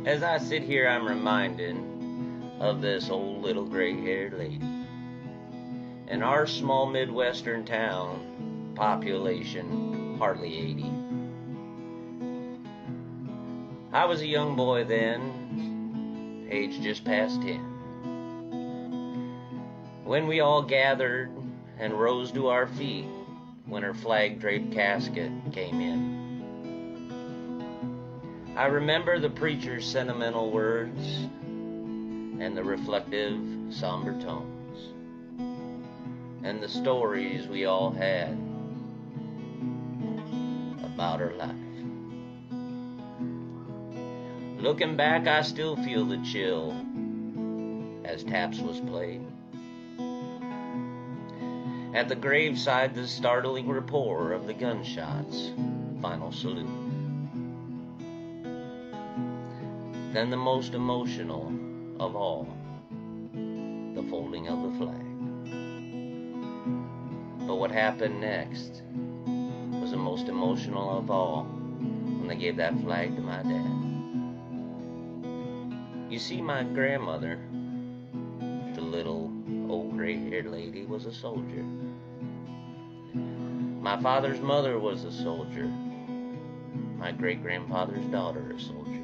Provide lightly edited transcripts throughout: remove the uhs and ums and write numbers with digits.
As I sit here, I'm reminded of this old little gray-haired lady. In our small Midwestern town, population hardly 80. I was a young boy then, age just past 10. When we all gathered and rose to our feet when her flag-draped casket came in. I remember the preacher's sentimental words and the reflective, somber tones, and the stories we all had about her life. Looking back, I still feel the chill as taps was played. At the graveside, the startling rapport of the gunshots, final salute. Then the most emotional of all, the folding of the flag. But what happened next was the most emotional of all when they gave that flag to my dad. You see, my grandmother, the little old gray-haired lady, was a soldier. My father's mother was a soldier. My great-grandfather's daughter a soldier.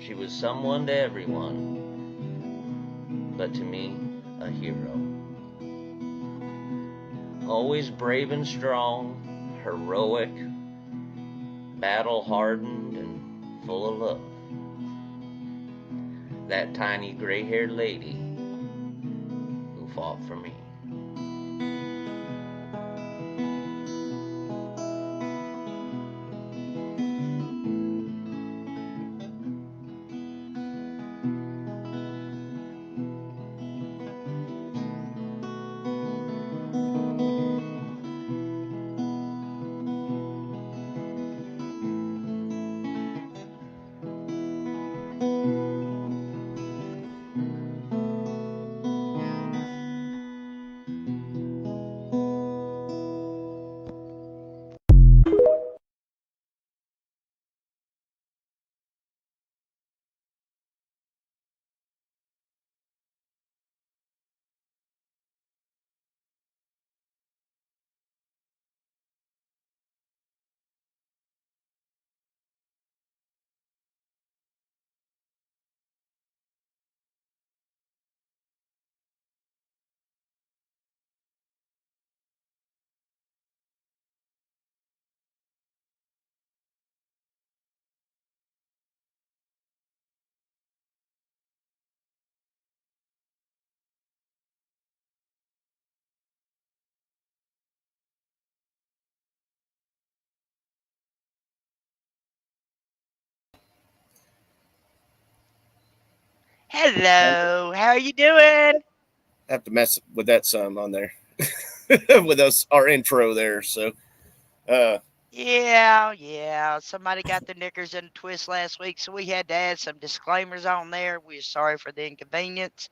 She was someone to everyone, but to me, a hero. Always brave and strong, heroic, battle-hardened, and full of love. That tiny gray-haired lady who fought for me. Hello, how are you doing? I have to mess with that some on there with us our intro there. So Yeah. Somebody got the knickers in a twist last week, so we had to add some disclaimers on there. We're sorry for the inconvenience.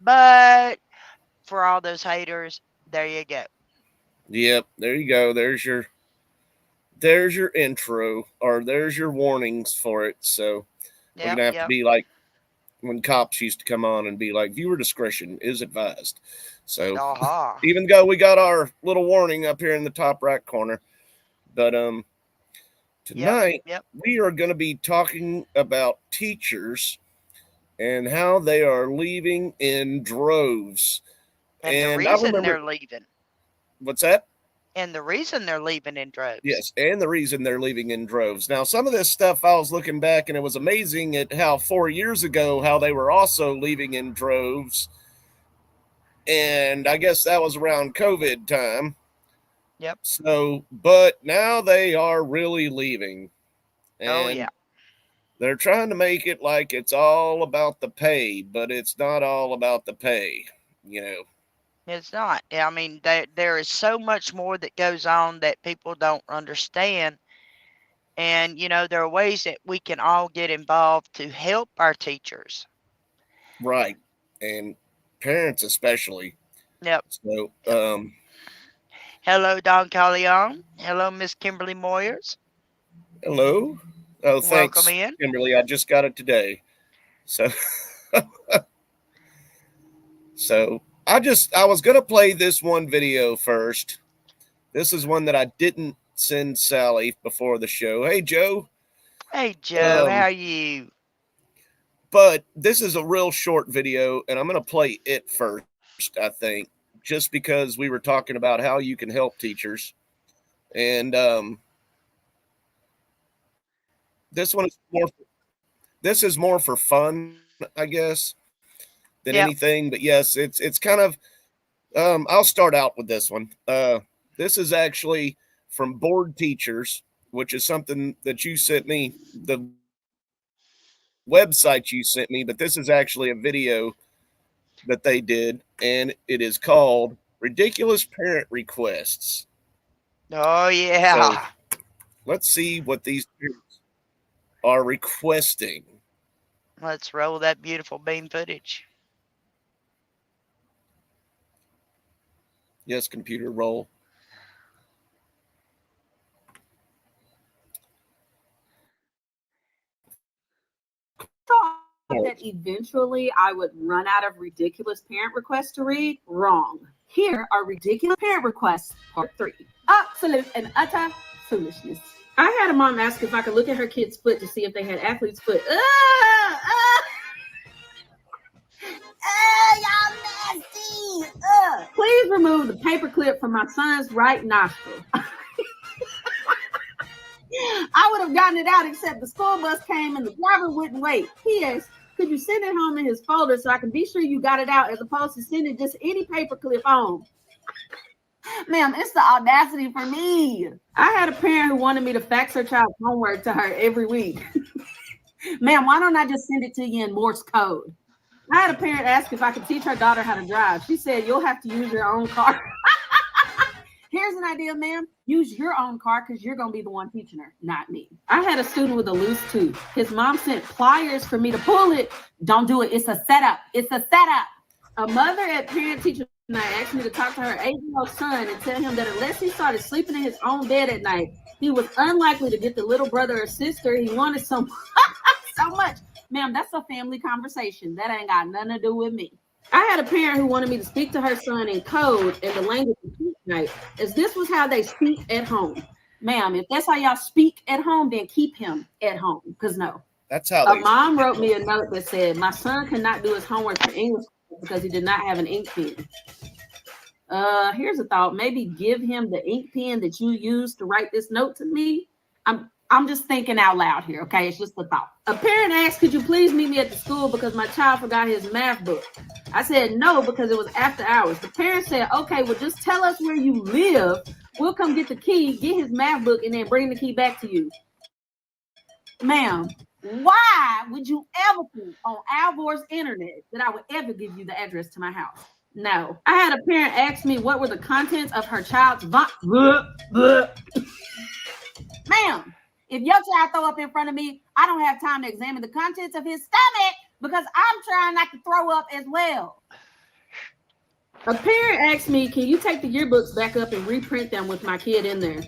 But for all those haters, there you go. Yep, there you go. There's your intro, or there's your warnings for it. So we're Yep, gonna have to yep. be like when cops used to come on and be like, viewer discretion is advised. So Aha. even though we got our little warning up here in the top right corner, but tonight Yep. we are going to be talking about teachers and how they are leaving in droves. And the And I reason remember they're leaving. what's that? And the reason they're leaving in droves. Yes, and the reason they're leaving in droves. Now, some of this stuff I was looking back, and it was amazing at how 4 years ago how they were also leaving in droves, and I guess that was around COVID time. Yep. So, but now they are really leaving, and Oh, yeah. they're trying to make it like it's all about the pay, but it's not all about the pay. You know, It's not. I mean, there is so much more that goes on that people don't understand. And, there are ways that we can all get involved to help our teachers. right? And parents especially. Yep. So, Hello, Don Calleon. Hello, Miss Kimberly Moyers. hello. Oh, Welcome thanks, in. Kimberly. I just got it today. So, so I was gonna play this one video first. This is one that I didn't send Sally before the show. Hey, Joe. Hey, Joe. How Um, are you? but this is a real short video, and I'm gonna play it first. I think just because we were talking about how you can help teachers, and this one is more. This is more for fun, I guess, than Yep. anything. But yes, it's kind of. I'll start out with this one. This is actually from Bored Teachers, which is something that you sent me, the website you sent me, but this is actually a video that they did, and it is called Ridiculous Parent Requests. Oh, So yeah. let's see what these parents are requesting. Let's roll that beautiful beam footage. Yes, computer roll. Thought that eventually I would run out of ridiculous parent requests to read. Wrong. Here are ridiculous parent requests, part 3. Absolute and utter foolishness. I had a mom ask if I could look at her kid's foot to see if they had athlete's foot. Y'all nasty. Please remove the paper clip from my son's right nostril. I would have gotten it out, except the school bus came and the driver wouldn't wait. P.S. Could you send it home in his folder so I can be sure you got it out, as opposed to sending just any paperclip home? Ma'am, it's the audacity for me. I had a parent who wanted me to fax her child's homework to her every week. Ma'am, why don't I just send it to you in Morse code? I had a parent ask if I could teach her daughter how to drive. She said, you'll have to use your own car. Here's an idea, ma'am. Use your own car because you're going to be the one teaching her, not me. I had a student with a loose tooth. His mom sent pliers for me to pull it. Don't do it. It's a setup. It's a setup. A mother at parent-teacher night asked me to talk to her 8-year-old son and tell him that unless he started sleeping in his own bed at night, he was unlikely to get the little brother or sister he wanted so much. Ma'am, that's a family conversation. That ain't got nothing to do with me. I had a parent who wanted me to speak to her son in code and the language of night, as this was how they speak at home. Ma'am, if that's how y'all speak at home, then keep him at home. Because no. That's how a mom wrote me a note that said, my son cannot do his homework for English because he did not have an ink pen. Here's a thought. Maybe give him the ink pen that you used to write this note to me. I'm just thinking out loud here, okay? It's just a thought. A parent asked, could you please meet me at the school because my child forgot his math book? I said no because it was after hours. The parent said, okay, well, just tell us where you live. We'll come get the key, get his math book, and then bring the key back to you. Ma'am, why would you ever think on Alvor's internet that I would ever give you the address to my house? No. I had a parent ask me what were the contents of her child's Ma'am, if your child throw up in front of me, I don't have time to examine the contents of his stomach because I'm trying not to throw up as well. A parent asked me, can you take the yearbooks back up and reprint them with my kid in there?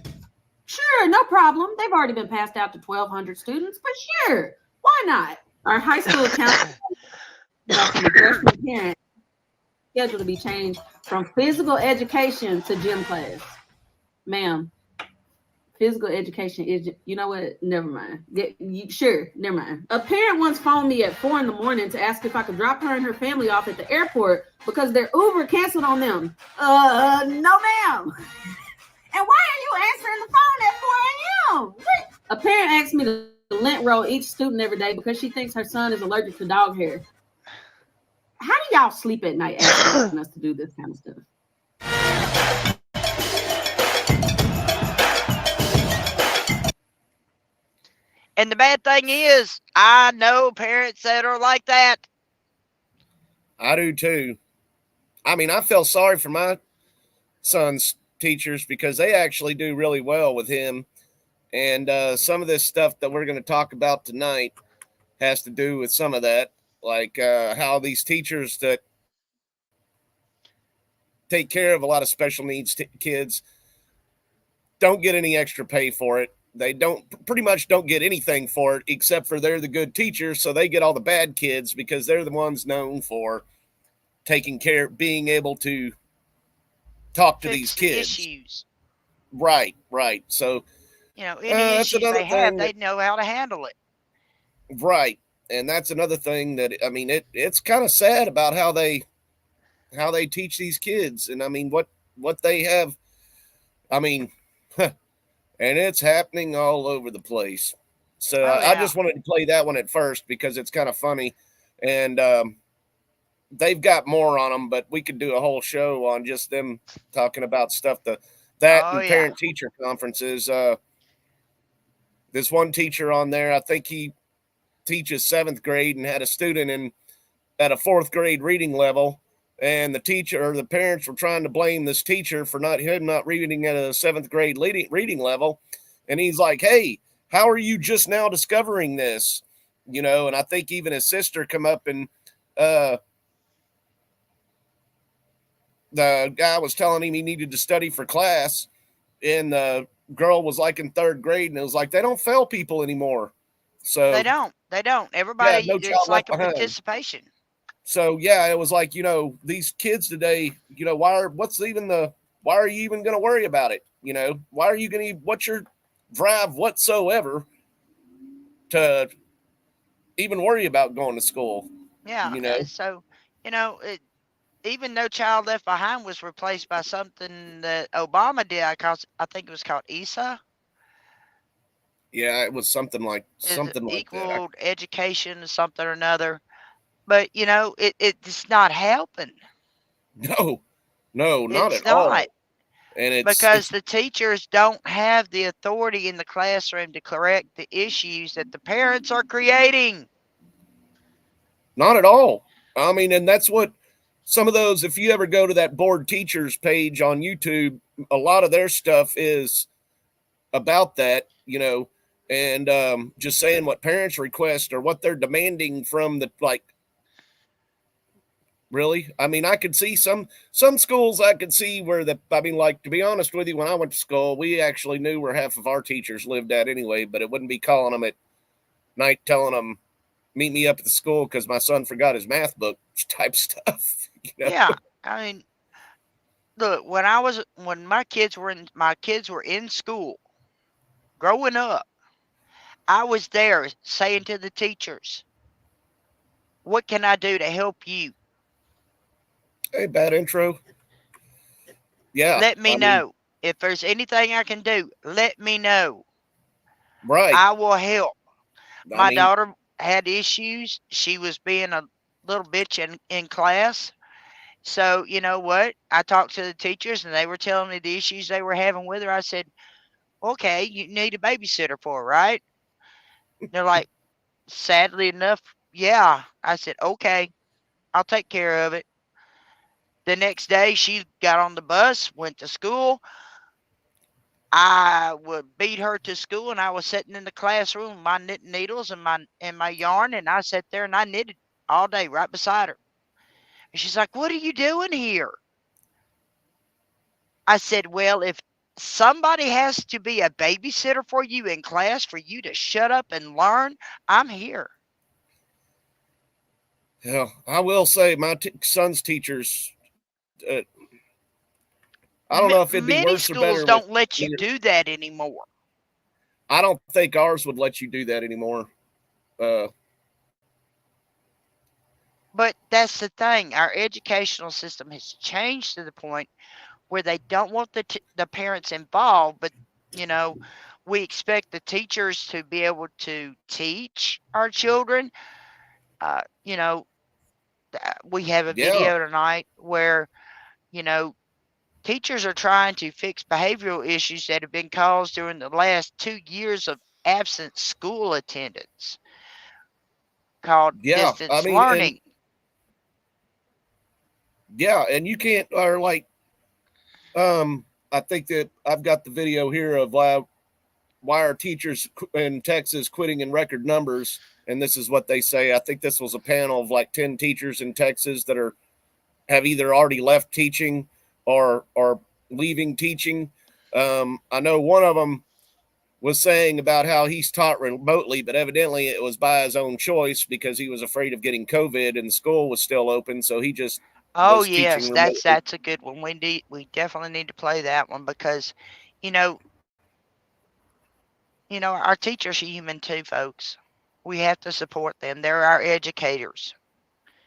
Sure, no problem. They've already been passed out to 1,200 students, but sure, why not? Our high school counselor from a freshman parent scheduled to be changed from physical education to gym class. Ma'am, physical education is, you know what? Never mind. Sure, never mind. A parent once phoned me at 4 a.m. to ask if I could drop her and her family off at the airport because their Uber canceled on them. No, ma'am. And why are you answering the phone at 4 a.m.? A parent asked me to lint roll each student every day because she thinks her son is allergic to dog hair. How do y'all sleep at night asking us to do this kind of stuff? And the bad thing is, I know parents that are like that. I do too. I mean, I feel sorry for my son's teachers because they actually do really well with him. And some of this stuff that we're going to talk about tonight has to do with some of that, like how these teachers that take care of a lot of special needs kids don't get any extra pay for it. They pretty much don't get anything for it except for they're the good teachers. So they get all the bad kids because they're the ones known for taking care, being able to talk to these kids. Issues. Right. So, any issues they have, they know how to handle it. Right. And that's another thing that, I mean, it's kind of sad about how they teach these kids. And I mean, what they have, I mean, and it's happening all over the place. So I just wanted to play that one at first because it's kind of funny. And they've got more on them, but we could do a whole show on just them talking about stuff and parent-teacher conferences. This one teacher on there, I think he teaches 7th grade and had a student at a 4th grade reading level. And the teacher or the parents were trying to blame this teacher for not reading at a 7th grade reading level. And he's like, hey, how are you just now discovering this? And I think even his sister come up and the guy was telling him he needed to study for class. And the girl was like in 3rd grade and it was like, they don't fail people anymore. So they don't. Everybody, it's like a participation. So, yeah, it was like, these kids today, why are you even going to worry about it? Why are you going to, what's your drive whatsoever to even worry about going to school? Yeah. So, even No Child Left Behind was replaced by something that Obama did. I think it was called ESA. Yeah, it was something like equal education, something or another. But it's not helping. No, not at all. And it's because the teachers don't have the authority in the classroom to correct the issues that the parents are creating. Not at all. I mean, and that's what some of those, if you ever go to that board teachers page on YouTube, a lot of their stuff is about that, and just saying what parents request or what they're demanding from the, like, really? I mean, I could see some schools I could see where like, to be honest with you, when I went to school, we actually knew where half of our teachers lived at anyway, but it wouldn't be calling them at night, telling them, meet me up at the school because my son forgot his math book type stuff. Yeah. I mean, look, when my kids were in school growing up, I was there saying to the teachers, what can I do to help you? Hey, bad intro. Yeah. Let me know. If there's anything I can do, let me know. Right. I will help. My daughter had issues. She was being a little bitch in class. So, you know what? I talked to the teachers and they were telling me the issues they were having with her. I said, okay, you need a babysitter for her, right? They're like, sadly enough, yeah. I said, okay, I'll take care of it. The next day, she got on the bus, went to school. I would beat her to school, and I was sitting in the classroom with my knitting needles and my yarn, and I sat there and I knitted all day right beside her. And she's like, "What are you doing here?" I said, "Well, if somebody has to be a babysitter for you in class for you to shut up and learn, I'm here." Yeah, I will say my son's teachers. I don't know if it'd be Many worse or schools better. don't let you do that anymore. I don't think ours would let you do that anymore. But that's the thing. Our educational system has changed to the point where they don't want the parents involved, but you know, we expect the teachers to be able to teach our children. You know, we have a Yeah, video tonight where, you know, teachers are trying to fix behavioral issues that have been caused during the last 2 years of absent school attendance, called yeah. I distance mean, and learning. yeah, and you can't, or like, I think that I've got the video here of why are teachers in Texas quitting in record numbers, and this is what they say. I think this was a panel of like 10 teachers in Texas that have either already left teaching or leaving teaching. I know one of them was saying about how he's taught remotely, but evidently it was by his own choice because he was afraid of getting COVID and the school was still open. So he just Oh was yes, teaching remotely. that's a good one. We definitely need to play that one because, you know, our teachers are human too, folks. We have to support them. They're our educators.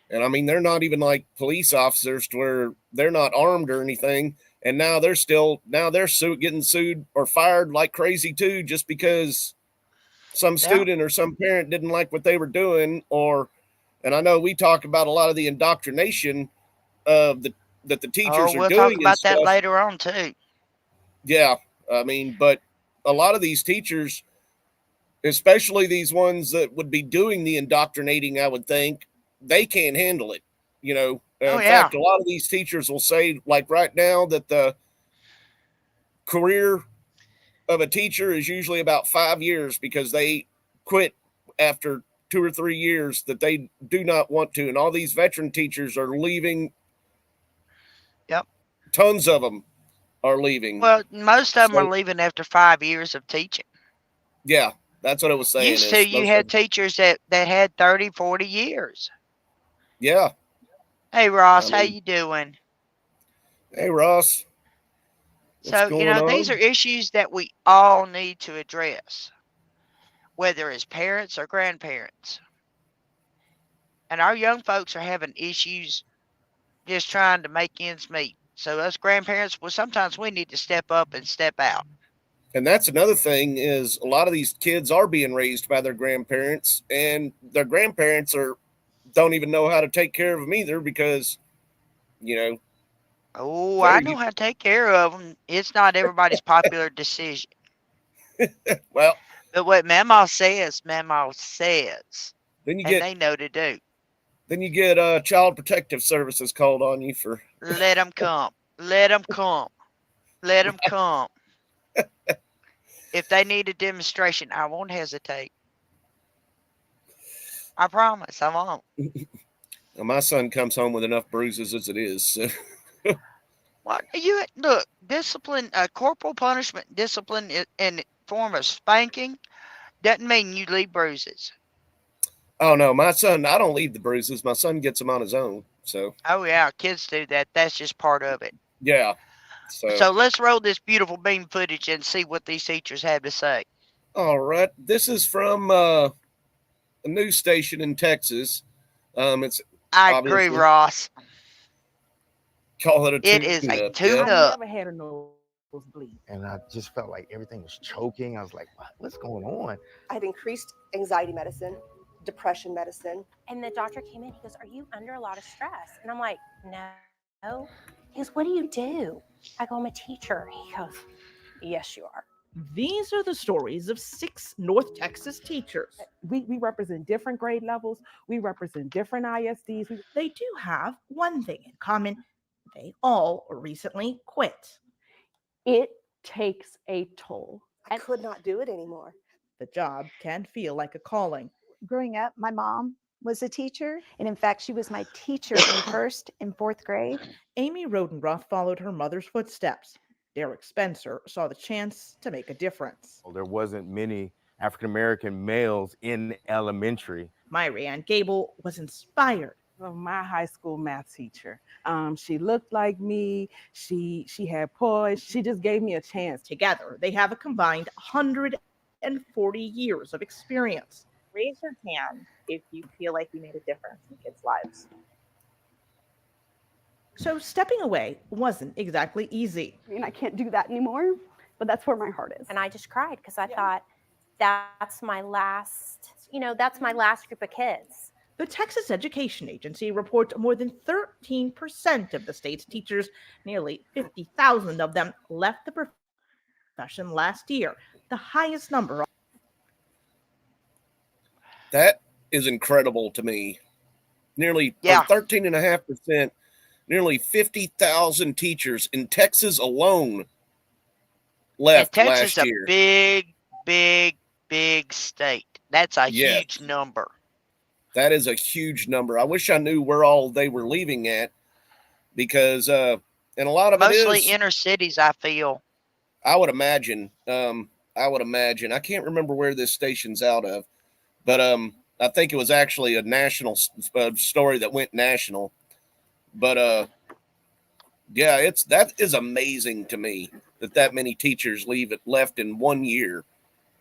And I mean, they're not even like police officers to where they're not armed or anything. And now they're getting sued or fired like crazy too, just because some student or some parent didn't like what they were doing. And I know we talk about a lot of the indoctrination of that the teachers are we'll doing. talk about that later on too. Yeah. I mean, but a lot of these teachers, especially these ones that would be doing the indoctrinating, I would think, they can't handle it. In fact, a lot of these teachers will say, like right now, that the career of a teacher is usually about 5 years because they quit after 2 or 3 years that they do not want to. And all these veteran teachers are leaving. Yep. Tons of them are leaving. Well, most of them are leaving after 5 years of teaching. Yeah, that's what I was saying. Used to, you had teachers that had 30, 40 years. Yeah. Hey, Ross, how you doing? Hey, Ross. So, these are issues that we all need to address, whether as parents or grandparents. And our young folks are having issues just trying to make ends meet. So us grandparents, well, sometimes we need to step up and step out. And that's another thing is a lot of these kids are being raised by their grandparents, and their grandparents don't even know how to take care of them either because, Oh, I know how to take care of them. It's not everybody's popular decision. Well, but what Mama says, then and they know to do. Then you get Child Protective Services called on you for. Let them come. Let them come. Let them come. If they need a demonstration, I won't hesitate. I promise, I won't. Well, my son comes home with enough bruises as it is. So. What look? Discipline, corporal punishment, discipline in form of spanking, doesn't mean you leave bruises. Oh no, my son! I don't leave the bruises. My son gets them on his own. So. Oh yeah, kids do that. That's just part of it. Yeah. So let's roll this beautiful beam footage and see what these teachers have to say. All right, this is from a news station in Texas. I agree, Ross. Call it a tune-up. It is a tune-up. I never had a nosebleed, and I just felt like everything was choking. I was like, what's going on? I had increased anxiety medicine, depression medicine. And the doctor came in, he goes, "Are you under a lot of stress?" And I'm like, "No." He goes, "What do you do?" I go, "I'm a teacher." He goes, "Yes, you are." These are the stories of 6 North Texas teachers. We represent different grade levels. We represent different ISDs. They do have one thing in common. They all recently quit. It takes a toll. I could not do it anymore. The job can feel like a calling. Growing up, my mom was a teacher, and in fact, she was my teacher in first and fourth grade. Amy Rodenroth followed her mother's footsteps. Derek Spencer saw the chance to make a difference. There wasn't many African-American males in elementary. Myri Ann Gable was inspired. Of my high school math teacher. She looked like me. She had poise. She just gave me a chance. Together, they have a combined 140 years of experience. Raise your hand if you feel like you made a difference in kids' lives. So stepping away wasn't exactly easy. I mean, I can't do that anymore, but that's where my heart is. And I just cried because I thought that's my last, that's my last group of kids. The Texas Education Agency reports more than 13% of the state's teachers, nearly 50,000 of them, left the profession last year, the highest number. That is incredible to me. Nearly 13.5%, nearly 50,000 teachers in Texas alone left and Texas last year. Texas is a big state. That's a huge number. That is a huge number. I wish I knew where all they were leaving at, because and a lot of mostly it is inner cities, I feel. I would imagine. I can't remember where this station's out of, but I think it was actually a national story that went national. But that is amazing to me that many teachers left in 1 year.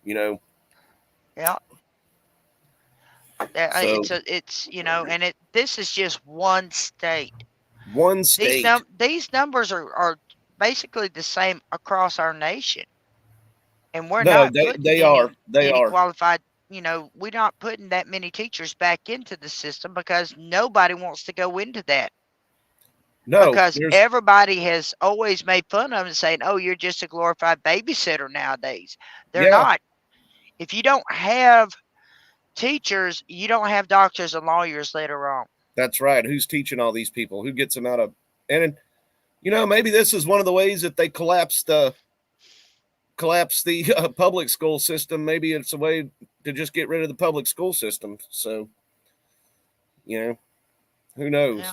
Yeah. It's this is just one state. One state. These numbers are basically the same across our nation, and we're they are qualified. We're not putting that many teachers back into the system because nobody wants to go into that. No, because everybody has always made fun of them and saying, "Oh, you're just a glorified babysitter nowadays." They're not. If you don't have teachers, you don't have doctors and lawyers later on. That's right. Who's teaching all these people? Who gets them out of? And maybe this is one of the ways that they collapse the public school system. Maybe it's a way to just get rid of the public school system. So, who knows? Yeah.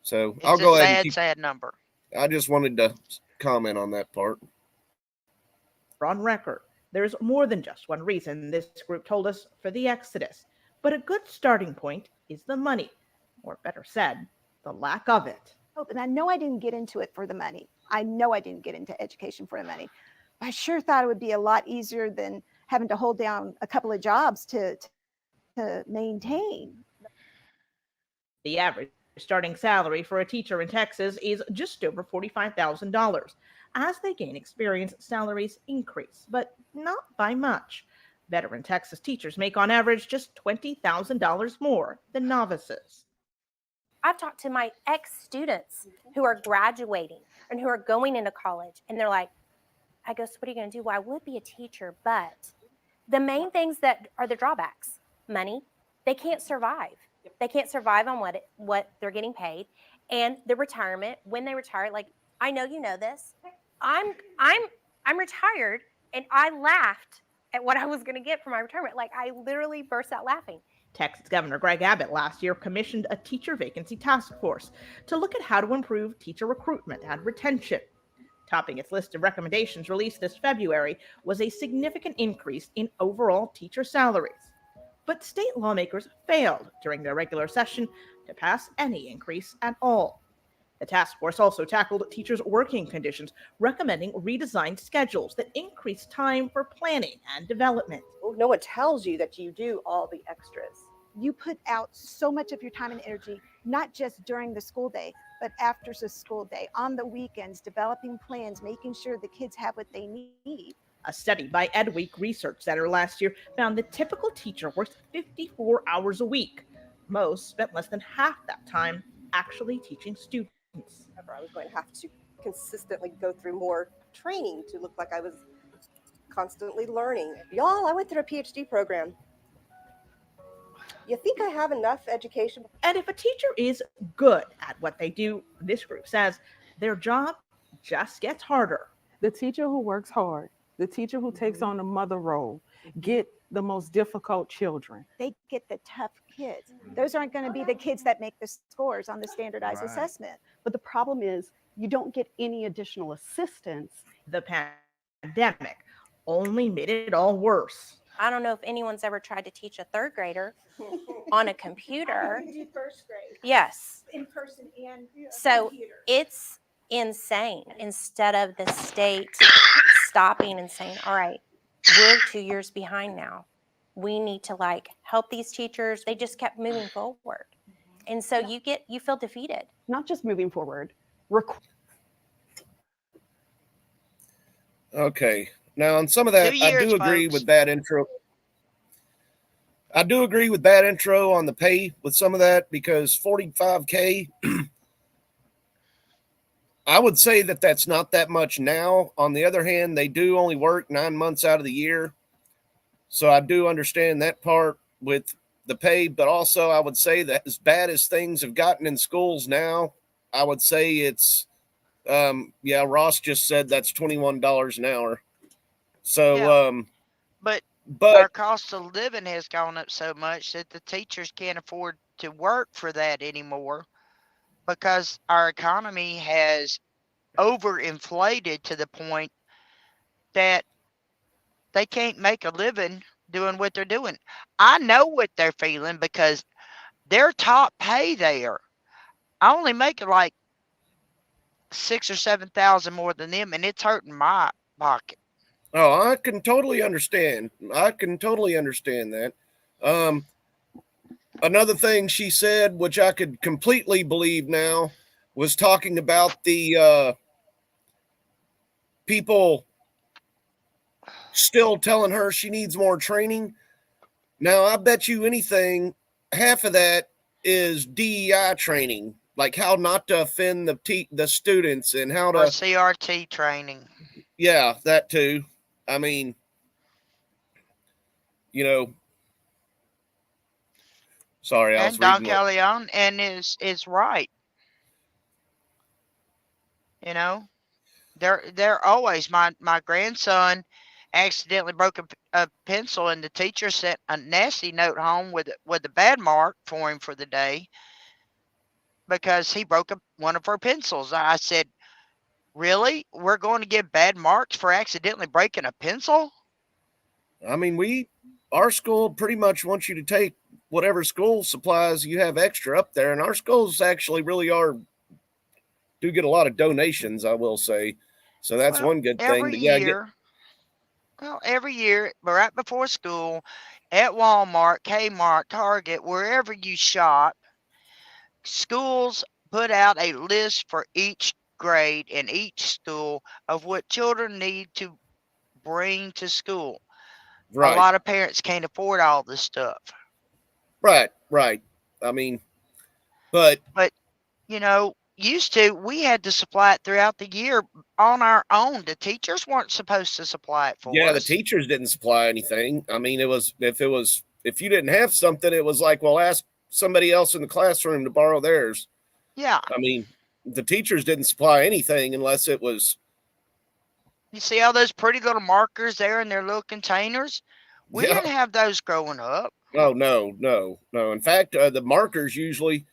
So I'll go ahead and sad number. I just wanted to comment on that part. On record, there's more than just one reason this group told us for the exodus, but a good starting point is the money, or better said, the lack of it. Oh, and I know I didn't get into it for the money. I know I didn't get into education for the money. I sure thought it would be a lot easier than having to hold down a couple of jobs to maintain. The average starting salary for a teacher in Texas is just over $45,000. As they gain experience, salaries increase, but not by much. Veteran Texas teachers make on average just $20,000 more than novices. I've talked to my ex-students who are graduating and who are going into college, and they're like, I go, so what are you going to do? Well, I would be a teacher, but the main things that are the drawbacks, money, they can't survive. They can't survive on what they're getting paid, and the retirement, when they retire, like, I know you know this, I'm retired, and I laughed at what I was going to get for my retirement. Like, I literally burst out laughing. Texas Governor Greg Abbott last year commissioned a teacher vacancy task force to look at how to improve teacher recruitment and retention. Topping its list of recommendations released this February was a significant increase in overall teacher salaries. But state lawmakers failed during their regular session to pass any increase at all. The task force also tackled teachers' working conditions, recommending redesigned schedules that increase time for planning and development. Well, no one tells you that you do all the extras. You put out so much of your time and energy, not just during the school day, but after the school day, on the weekends, developing plans, making sure the kids have what they need. A study by EdWeek Research Center last year found the typical teacher works 54 hours a week. Most spent less than half that time actually teaching students. I was going to have to consistently go through more training to look like I was constantly learning. Y'all, I went through a PhD program. You think I have enough education? And if a teacher is good at what they do, this group says, their job just gets harder. The teacher who works hard, the teacher who takes on the mother role, get the most difficult children. They get the tough kids. Those aren't going to be the kids that make the scores on the standardized Right. assessment. But the problem is you don't get any additional assistance. The pandemic only made it all worse. I don't know if anyone's ever tried to teach a third grader on a computer. Do first grade. Yes. In person and So it's insane. Instead of the state stopping and saying, all right, we're 2 years behind now. We need to like help these teachers. They just kept moving forward. And so you feel defeated. Not just moving forward. Okay. Now, on some of that, 2 I years, do agree folks. with that intro. I do agree with that intro on the pay with some of that because $45K, I would say that that's not that much now. On the other hand, they do only work 9 months out of the year. So I do understand that part with the pay, but also I would say that as bad as things have gotten in schools now, I would say it's, Ross just said that's $21 an hour. So, Yeah. But our cost of living has gone up so much that the teachers can't afford to work for that anymore because our economy has overinflated to the point that they can't make a living doing what they're doing. I know what they're feeling because their top pay there, I only make like 6,000 or 7,000 more than them, and it's hurting my pocket. Oh, I can totally understand. That. Another thing she said, which I could completely believe now, was talking about the people still telling her she needs more training. Now, I bet you anything, half of that is DEI training, like how not to offend the students and how to Or CRT training. Yeah, that too. I mean, sorry, I was And Don reading. Callejon and is right. They're always my grandson accidentally broke a pencil and the teacher sent a nasty note home with a bad mark for him for the day because he broke one of her pencils. I said, really? We're going to give bad marks for accidentally breaking a pencil? I mean, our school pretty much wants you to take whatever school supplies you have extra up there, and our schools actually really do get a lot of donations, I will say. So that's one good thing. Every year, right before school, at Walmart, Kmart, Target, wherever you shop, schools put out a list for each grade in each school of what children need to bring to school. Right. A lot of parents can't afford all this stuff. Right. I mean, but used to, we had to supply it throughout the year on our own. The teachers weren't supposed to supply it for us. Yeah, the teachers didn't supply anything. I mean, if you didn't have something, it was like, well, ask somebody else in the classroom to borrow theirs. Yeah. I mean, the teachers didn't supply anything unless it was. You see all those pretty little markers there in their little containers? We didn't have those growing up. Oh, no. In fact, the markers usually,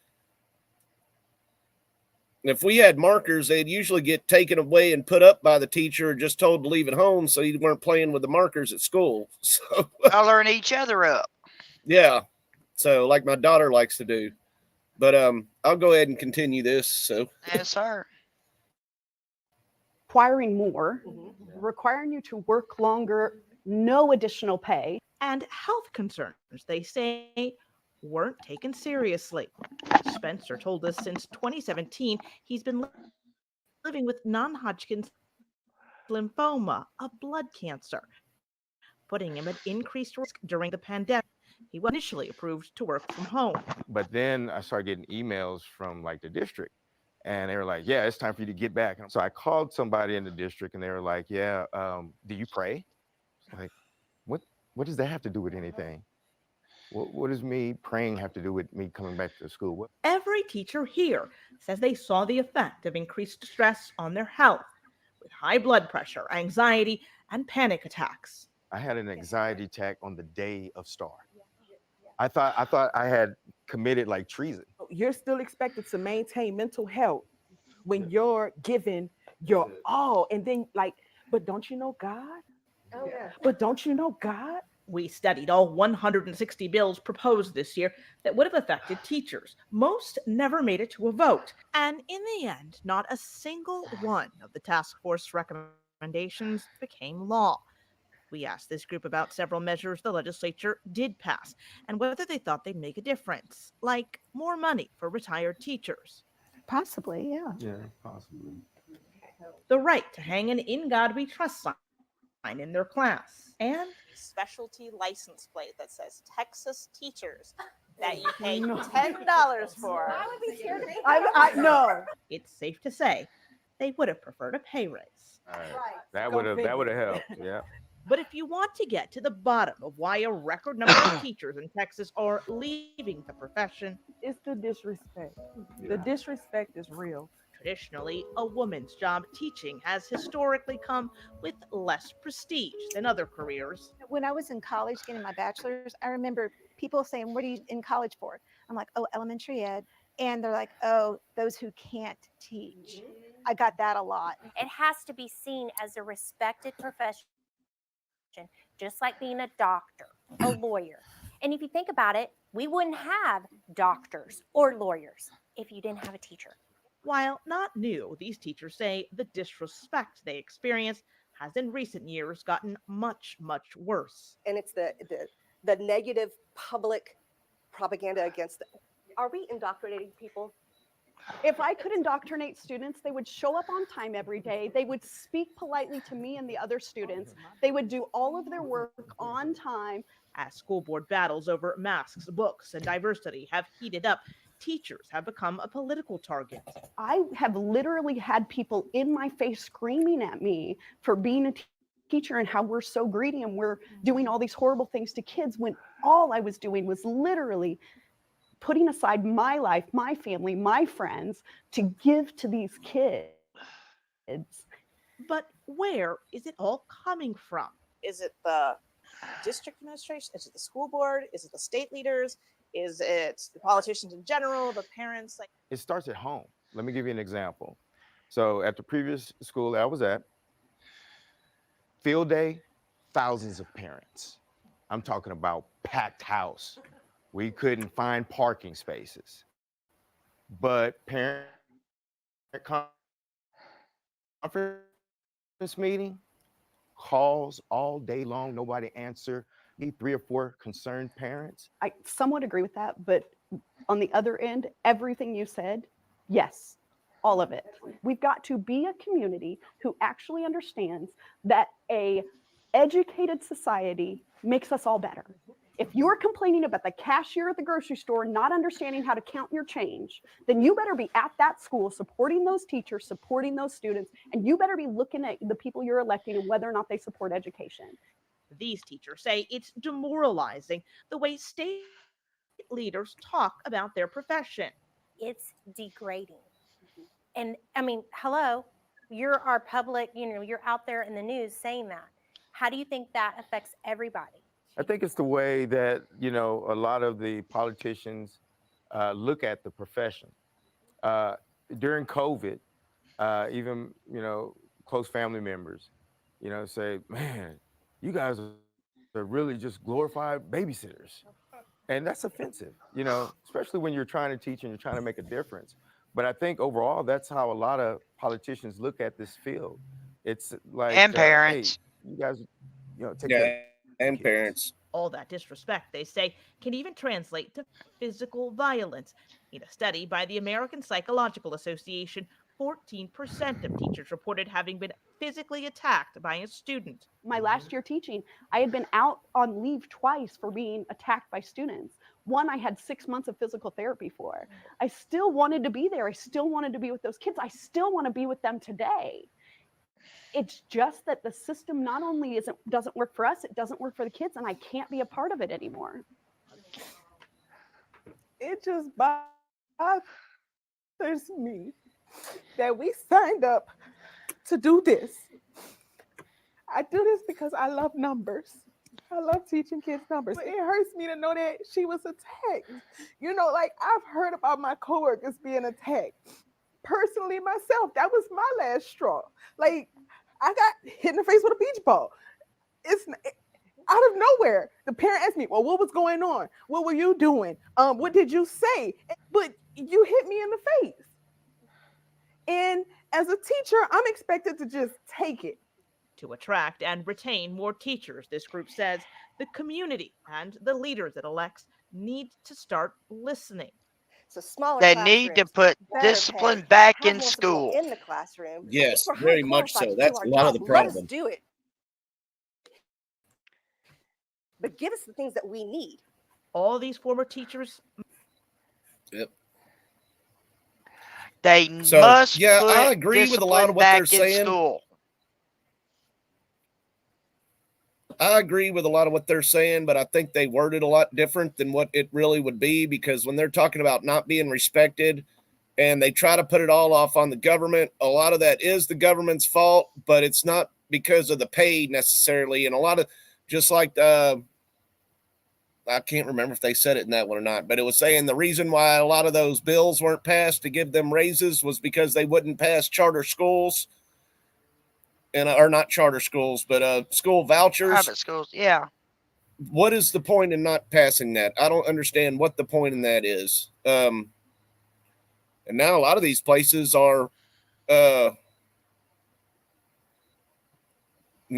if we had markers, they'd usually get taken away and put up by the teacher or just told to leave at home so you weren't playing with the markers at school. So coloring each other up. Yeah. So like my daughter likes to do. But I'll go ahead and continue this. So yes, sir. Requiring more, requiring you to work longer, no additional pay. And health concerns, they say, weren't taken seriously. Spencer told us since 2017, he's been living with non-Hodgkin's lymphoma, a blood cancer, putting him at increased risk during the pandemic. He was initially approved to work from home. But then I started getting emails from like the district, and they were like, yeah, it's time for you to get back. And so I called somebody in the district, and they were like, yeah, do you pray? Like, what does that have to do with anything? What does me praying have to do with me coming back to school? Every teacher here says they saw the effect of increased stress on their health. with high blood pressure, anxiety, and panic attacks. I had an anxiety attack on the day of STAR. I thought I had committed like treason. You're still expected to maintain mental health when you're giving your all. And then, like, but don't you know God? Oh, yeah. But don't you know God? We studied all 160 bills proposed this year that would have affected teachers. Most never made it to a vote. And in the end, not a single one of the task force recommendations became law. We asked this group about several measures the legislature did pass and whether they thought they'd make a difference, like more money for retired teachers, Possibly, yeah. Yeah, possibly. the right to hang an In God We Trust sign in their class, and Specialty license plate that says Texas teachers that you pay No. $10 for. I would be scared to think I no. it's safe to say they would have preferred a pay raise. All right. Right. That Go would have figure. helped. Yeah. But if you want to get to the bottom of why a record number of teachers in Texas are leaving the profession, It's the disrespect. The disrespect is real. traditionally a woman's job teaching has historically come with less prestige than other careers. When I was in college getting my bachelor's, I remember people saying, "What are you in college for?" I'm like, "Oh, elementary ed." And they're like, "Oh, those who can't teach." I got that a lot. It has to be seen as a respected profession, just like being a doctor, a lawyer. And if you think about it, we wouldn't have doctors or lawyers if you didn't have a teacher. While not new, these teachers say the disrespect they experience has in recent years gotten much, much worse. And it's the negative public propaganda against them. Are we indoctrinating people? If I could indoctrinate students, they would show up on time every day. They would speak politely to me and the other students. They would do all of their work on time. As school board battles over masks, books, and diversity have heated up, teachers have become a political target. I have literally had people in my face screaming at me for being a teacher and how we're so greedy and we're doing all these horrible things to kids when all I was doing was literally putting aside my life, my family, my friends to give to these kids. But where is it all coming from? Is it the district administration? Is it the school board? Is it the state leaders? Is it the politicians in general, the parents? Like, It starts at home. Let me give you an example. So at the previous school that I was at, field day, thousands of parents. I'm talking about packed house. We couldn't find parking spaces. But parent conference meeting, calls all day long, nobody answer. Need 3 or 4 concerned parents. I somewhat agree with that, but on the other end, everything you said, yes, all of it. We've got to be a community who actually understands that a educated society makes us all better. If you're complaining about the cashier at the grocery store not understanding how to count your change, then you better be at that school supporting those teachers, supporting those students, and you better be looking at the people you're electing and whether or not they support education. These teachers say it's demoralizing the way state leaders talk about their profession. It's degrading. And I mean, hello, you're our public, you're out there in the news saying that. How do you think that affects everybody? I think it's the way that, a lot of the politicians look at the profession. During COVID, even, close family members, say, man, you guys are really just glorified babysitters. And that's offensive, especially when you're trying to teach and you're trying to make a difference. But I think overall, that's how a lot of politicians look at this field. It's like, And parents. hey, you guys, take Yeah, care. and parents. All that disrespect, they say, can even translate to physical violence. In a study by the American Psychological Association, 14% of teachers reported having been physically attacked by a student. My last year teaching, I had been out on leave twice for being attacked by students. One I had 6 months of physical therapy for. I still wanted to be there. I still wanted to be with those kids. I still want to be with them today. It's just that the system not only doesn't work for us, it doesn't work for the kids, and I can't be a part of it anymore. It just bothers me that we signed up to do this. I do this because I love numbers. I love teaching kids numbers. But it hurts me to know that she was attacked. You know, like I've heard about my coworkers being attacked. Personally, myself, that was my last straw. Like I got hit in the face with a beach ball. It's out of nowhere. The parent asked me, well, what was going on? What were you doing? What did you say? But you hit me in the face. And as a teacher, I'm expected to just take it. To attract and retain more teachers, this group says the community and the leaders it elects need to start listening. So smaller They need to classrooms, put better discipline pay, back have in more support school. in the classroom. Yes, We're very highly much qualified so. to do That's our a lot of job. the Let us problem. do it. But give us the things that we need. All these former teachers. Yep. They must yeah, put I agree with a lot of what they're discipline back in saying. school. I agree with a lot of what they're saying, but I think they word it a lot different than what it really would be, because when they're talking about not being respected and they try to put it all off on the government, a lot of that is the government's fault, but it's not because of the pay necessarily. And a lot of, just like I can't remember if they said it in that one or not, but it was saying the reason why a lot of those bills weren't passed to give them raises was because they wouldn't pass charter schools. And or not charter schools, but school vouchers. Private schools, yeah. What is the point in not passing that? I don't understand what the point in that is. And now a lot of these places are New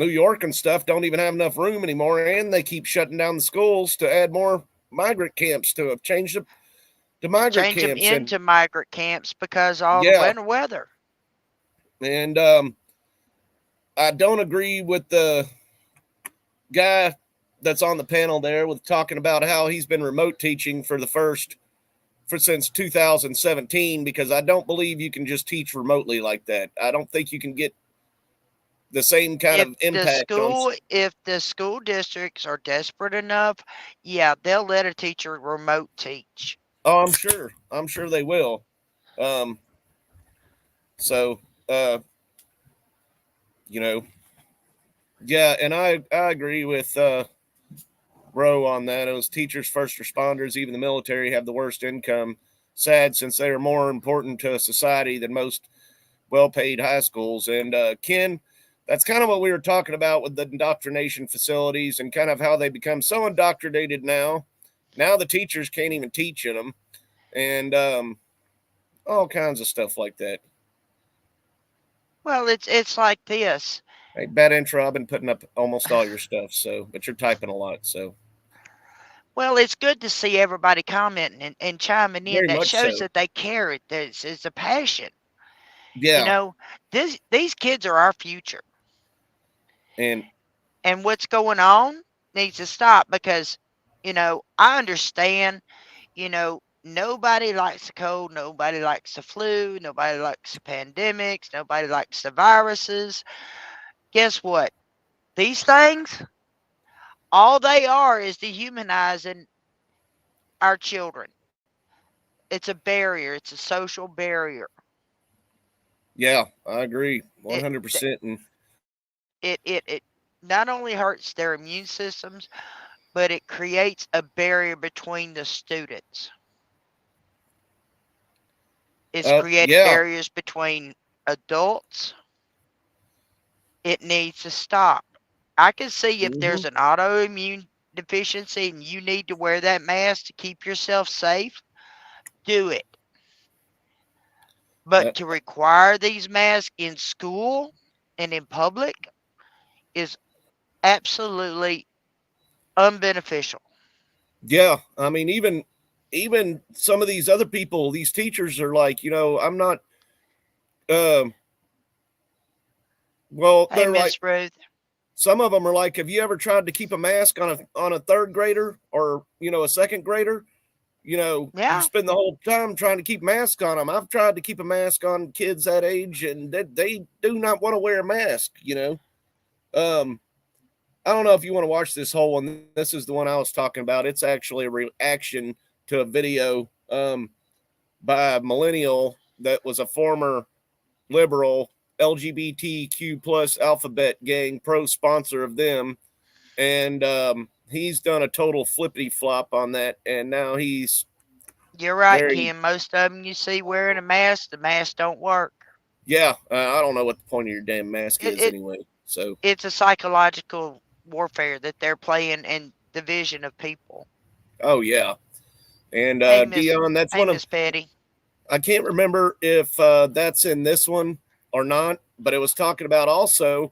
York and stuff don't even have enough room anymore, and they keep shutting down the schools to add more migrant camps to change them to migrant Change them camps into migrant camps because all the winter weather. And I don't agree with the guy that's on the panel there with talking about how he's been remote teaching since 2017, because I don't believe you can just teach remotely like that. I don't think you can get the same kind of impact. If the school districts are desperate enough, yeah, they'll let a teacher remote teach. Oh, I'm sure they will. Yeah, and I agree with Roe on that. It was teachers, first responders, even the military have the worst income. Sad, since they are more important to society than most well-paid high schools. And Ken, that's kind of what we were talking about with the indoctrination facilities and kind of how they become so indoctrinated now. Now the teachers can't even teach in them, and all kinds of stuff like that. Well, it's like this. Hey, bad intro. I've been putting up almost all your stuff, but you're typing a lot, so. Well, it's good to see everybody commenting and chiming in. Very That much shows so. that they care. It's a passion. Yeah. You know, these kids are our future. And what's going on needs to stop, because, I understand, nobody likes the cold. Nobody likes the flu. Nobody likes the pandemics. Nobody likes the viruses. Guess what? These things, all they are is dehumanizing our children. It's a barrier. It's a social barrier. Yeah, I agree 100%. And it not only hurts their immune systems, but it creates a barrier between the students. It's created barriers between adults. It needs to stop. I can see if there's an autoimmune deficiency and you need to wear that mask to keep yourself safe, do it. But to require these masks in school and in public is absolutely unbeneficial. Yeah, I mean, even some of these other people, these teachers are like, I'm not. Well, hey, they're Miss like, Ruth. Some of them are like, have you ever tried to keep a mask on a third grader or a second grader? You spend the whole time trying to keep masks on them. I've tried to keep a mask on kids that age, and they do not want to wear a mask. I don't know if you want to watch this whole one. This is the one I was talking about. It's actually a reaction to a video by a millennial that was a former liberal LGBTQ plus Alphabet Gang pro sponsor of them. And he's done a total flippity flop on that. And now he's You're right, very, Kim. Most of them you see wearing a mask, the mask don't work. yeah, I don't know what the point of your damn mask is anyway. So it's a psychological warfare that they're playing in the vision of people. Oh yeah. And Hey, Miss- Dion, that's hey, one of Miss Petty. I can't remember if that's in this one or not, but it was talking about also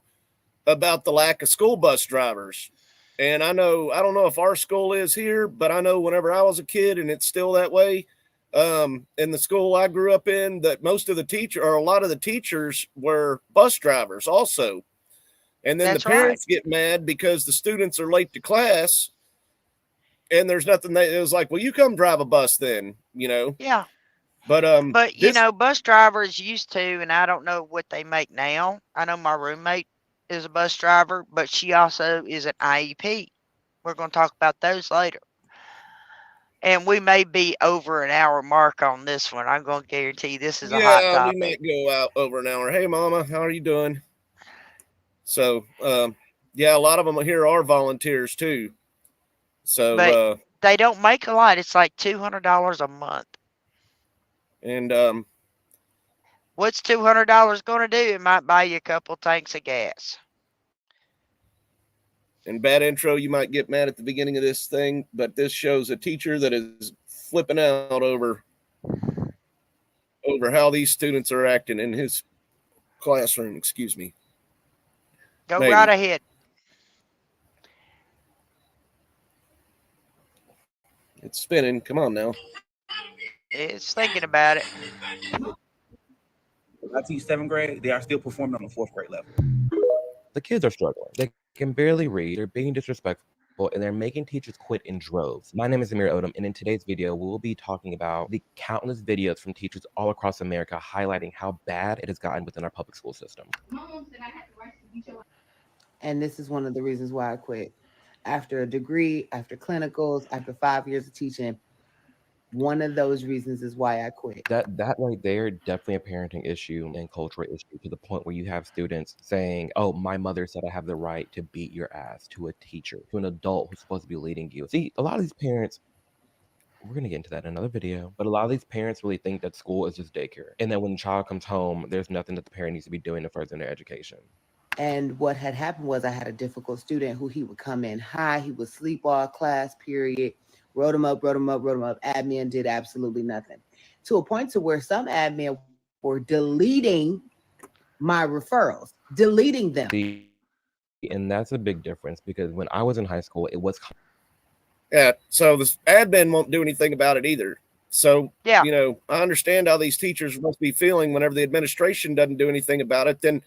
about the lack of school bus drivers. And I don't know if our school is here, but I know whenever I was a kid, and it's still that way, in the school I grew up in, that most of the teacher or a lot of the teachers were bus drivers also. And then That's the parents get mad because the students are late to class and there's nothing it was like, well, you come drive a bus then, you know? Yeah. But you know, bus drivers used to, and I don't know what they make now. I know my roommate is a bus driver, but she also is an IEP. We're going to talk about those later. And we may be over an hour mark on this one. I'm going to guarantee this is a hot topic. We might go out over an hour. Hey, Mama, how are you doing? So, yeah, a lot of them here are volunteers too. So, but they don't make a lot. It's like $200 a month. And what's $200 going to do? It might buy you a couple tanks of gas. And bad intro, you might get mad at the beginning of this thing, but this shows a teacher that is flipping out over how these students are acting in his classroom. Excuse me. Go right ahead. It's spinning. Come on now. It's thinking about it. I teach 7th grade. They are still performing on the 4th grade level. The kids are struggling. They can barely read. They're being disrespectful, and they're making teachers quit in droves. My name is Amir Odom, and in today's video, we will be talking about the countless videos from teachers all across America highlighting how bad it has gotten within our public school system. And this is one of the reasons why I quit. After a degree, after clinicals, after 5 years of teaching, one of those reasons is why I quit. That right there, definitely a parenting issue and cultural issue, to the point where you have students saying, oh, my mother said I have the right to beat your ass, to a teacher, to an adult who's supposed to be leading you. See, a lot of these parents, we're going to get into that in another video, but a lot of these parents really think that school is just daycare, and that when the child comes home, there's nothing that the parent needs to be doing to further their education. And what had happened was I had a difficult student who he would come in high, he would sleep all class period, wrote him up, admin did absolutely nothing. To a point to where some admin were deleting my referrals, deleting them. And that's a big difference, because when I was in high school, it was. Yeah, so the admin won't do anything about it either. So, yeah, you know, I understand how these teachers must be feeling whenever the administration doesn't do anything about it. Then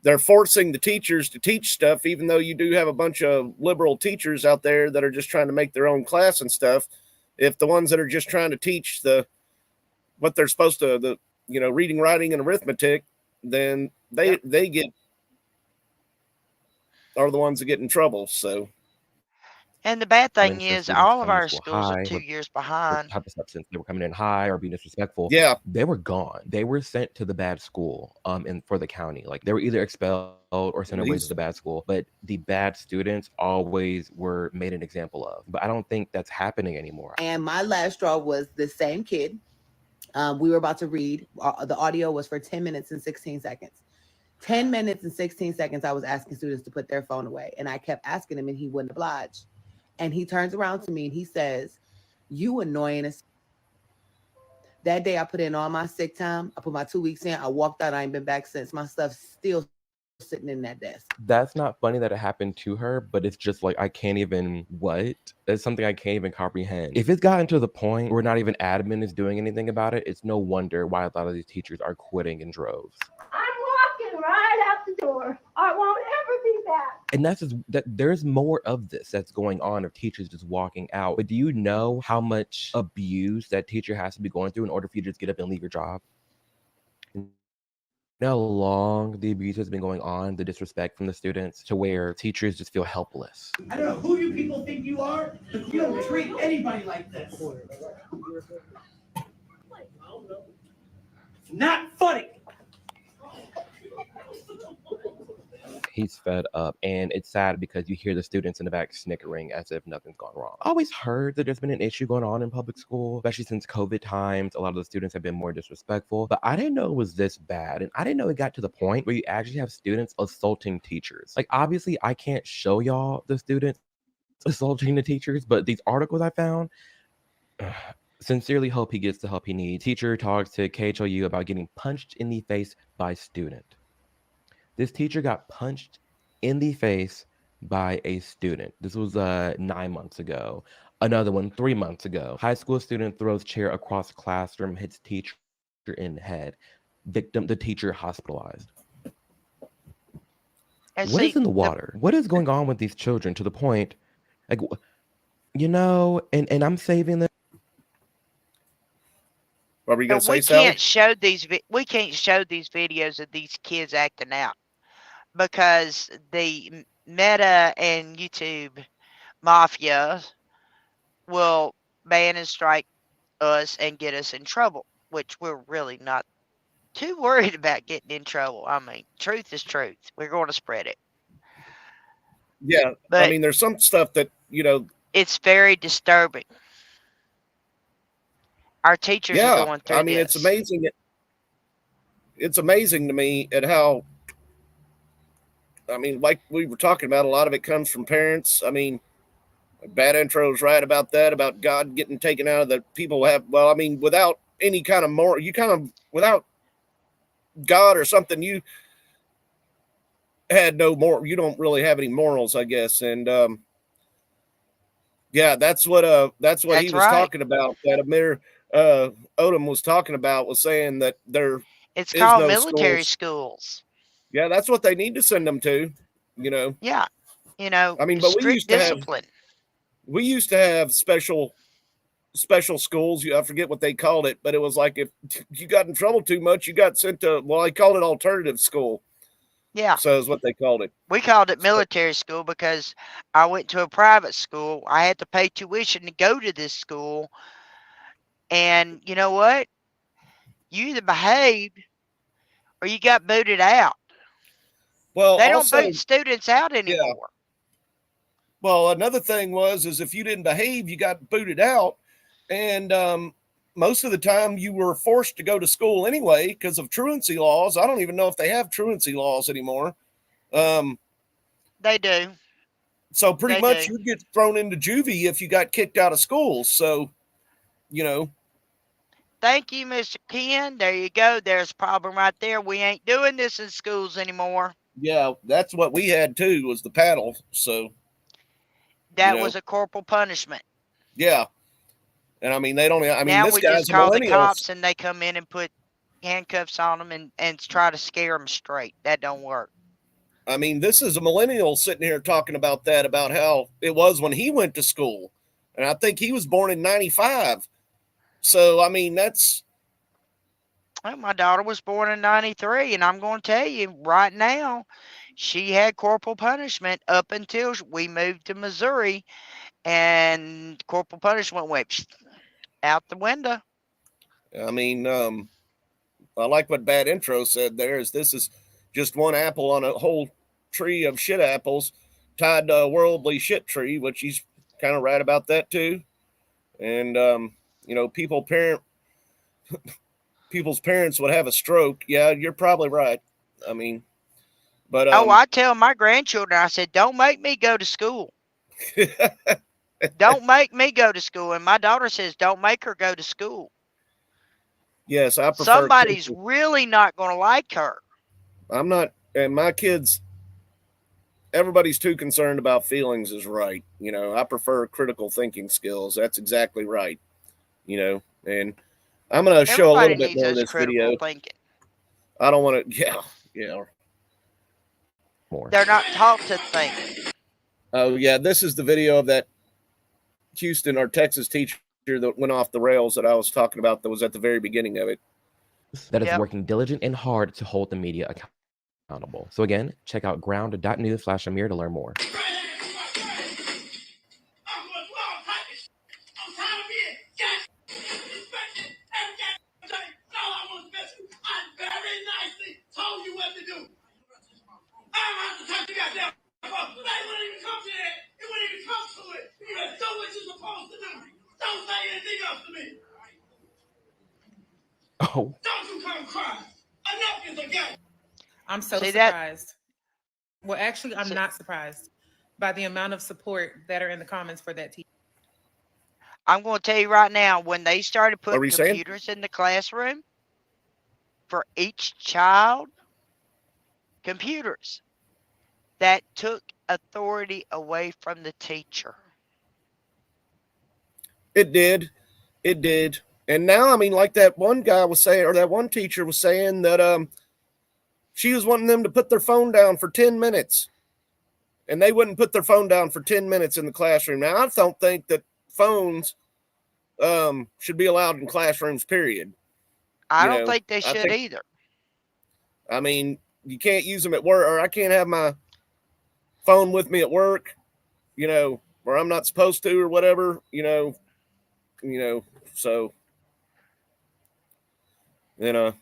they're forcing the teachers to teach stuff, even though you do have a bunch of liberal teachers out there that are just trying to make their own class and stuff. If the ones that are just trying to teach what they're supposed to, reading, writing, and arithmetic, then they are the ones that get in trouble. So. And the bad thing is, all of our schools are 2 years behind. Type of substance, they were coming in high or being disrespectful. Yeah, they were gone. They were sent to the bad school. For the county, like they were either expelled or sent away to the bad school. But the bad students always were made an example of. But I don't think that's happening anymore. And my last straw was the same kid. We were about to read. The audio was for 10 minutes and 16 seconds. 10 minutes and 16 seconds. I was asking students to put their phone away, and I kept asking him, and he wouldn't oblige. And he turns around to me and he says, you annoying as. That day I put in all my sick time. I put my 2 weeks in. I walked out. I ain't been back since. My stuff's still sitting in that desk. That's not funny that it happened to her, but it's just like, I can't even, what? That's something I can't even comprehend. If it's gotten to the point where not even admin is doing anything about it, it's no wonder why a lot of these teachers are quitting in droves. I'm walking right out the door. I won't ever be back. And that's just that there's more of this that's going on, of teachers just walking out. But do you know how much abuse that teacher has to be going through in order for you to just get up and leave your job? You know how long the abuse has been going on, the disrespect from the students, to where teachers just feel helpless. I don't know who you people think you are, but you don't treat anybody like this. Not funny. He's fed up, and it's sad because you hear the students in the back snickering as if nothing's gone wrong. I always heard that there's been an issue going on in public school, especially since COVID times. A lot of the students have been more disrespectful, but I didn't know it was this bad, and I didn't know it got to the point where you actually have students assaulting teachers. Like, obviously, I can't show y'all the students assaulting the teachers, but these articles I found, sincerely hope he gets the help he needs. Teacher talks to KHOU about getting punched in the face by student. This teacher got punched in the face by a student. This was 9 months ago. Another one 3 months ago. High school student throws chair across classroom, hits teacher in head. Victim, the teacher hospitalized. And What is see, in the water? What is going on with these children to the point, like, you know, and I'm saving them. What were you going to say, we Sally? can't show these we can't show these videos of these kids acting out because the Meta and YouTube mafia will ban and strike us and get us in trouble, which we're really not too worried about getting in trouble. I mean, truth is truth. We're going to spread it. Yeah, But I mean, there's some stuff that, you know. It's very disturbing. Our teachers are Yeah, going through I mean, this. it's amazing. It's amazing to me at how, I mean, like we were talking about, a lot of it comes from parents. I mean, Bad Intro's right about that, about God getting taken out of the people have, well, I mean, without any kind of moral, you kind of, without God or something, you had no more, you don't really have any morals, I guess. And, yeah, that's what he was right. talking about, that Amir Odom was talking about, was saying that there It's is called no military schools. schools. Yeah, that's what they need to send them to, you know. Yeah. You know, I mean, but strict discipline. We used to have special schools. I forget what they called it, but it was like if you got in trouble too much, you got sent to, well, I called it alternative school. Yeah. So is what they called it. We called it military school because I went to a private school. I had to pay tuition to go to this school. And you know what? You either behaved or you got booted out. Well, they also, don't boot students out anymore. Yeah. Well, another thing is if you didn't behave, you got booted out. And most of the time you were forced to go to school anyway because of truancy laws. I don't even know if they have truancy laws anymore. They do. So pretty much you'd get thrown into juvie if you got kicked out of school. So, you know. Thank you, Mr. Ken. There you go. There's a problem right there. We ain't doing this in schools anymore. Yeah, that's what we had too, was the paddle. So that was a corporal punishment. Yeah. And I mean, they don't, I mean, now this we guy's just call the millennials. cops and they come in and put handcuffs on them and try to scare them straight. That don't work. I mean, this is a millennial sitting here talking about that, about how it was when he went to school. And I think he was born in 95. So, I mean, that's. Well, my daughter was born in 93, and I'm going to tell you right now, she had corporal punishment up until we moved to Missouri, and corporal punishment went out the window. I mean, I like what Bad Intro said there, is this is just one apple on a whole tree of shit apples tied to a worldly shit tree, which he's kind of right about that too. And, you know, people's parents would have a stroke. Yeah, you're probably right. I mean, but I tell my grandchildren, I said, don't make me go to school. Don't make me go to school. And my daughter says, don't make her go to school. Yes, I prefer. Somebody's really not going to like her. I'm not, and my kids, everybody's too concerned about feelings is right. You know, I prefer critical thinking skills. That's exactly right. You know, and I'm going to show a little bit more of this video. Thinking. I don't want to, yeah. More. They're not taught to think. Oh, yeah, this is the video of that Houston or Texas teacher that went off the rails that I was talking about, that was at the very beginning of it. That is working diligent and hard to hold the media accountable. So again, check out ground.news/Amir to learn more. No. Don't you come cry. Enough is again. I'm so See that? surprised. Well, actually, I'm not surprised by the amount of support that are in the comments for that teacher. I'm going to tell you right now, when they started What were putting you saying? computers in the classroom for each child, computers, that took authority away from the teacher. It did. It did. And now, I mean, like that one guy was saying, or that one teacher was saying that she was wanting them to put their phone down for 10 minutes. And they wouldn't put their phone down for 10 minutes in the classroom. Now, I don't think that phones should be allowed in classrooms, period. I don't think they should either. I mean, you can't use them at work, or I can't have my phone with me at work, where I'm not supposed to or whatever, so,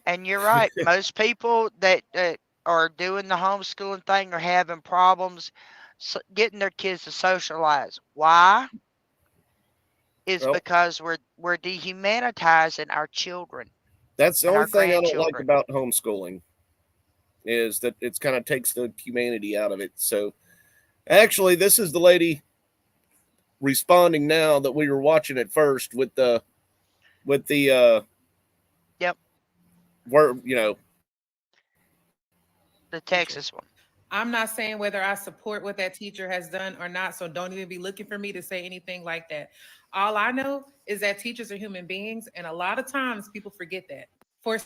And you're right. Most people that are doing the homeschooling thing are having problems getting their kids to socialize. Why? Is because we're dehumanitizing our children. That's the and only our thing I don't like grandchildren. about homeschooling is that it's kind of takes the humanity out of it. So actually, this is the lady responding now that we were watching at first with the Yep. where, The Texas one. I'm not saying whether I support what that teacher has done or not, so don't even be looking for me to say anything like that. All I know is that teachers are human beings, and a lot of times people forget that. For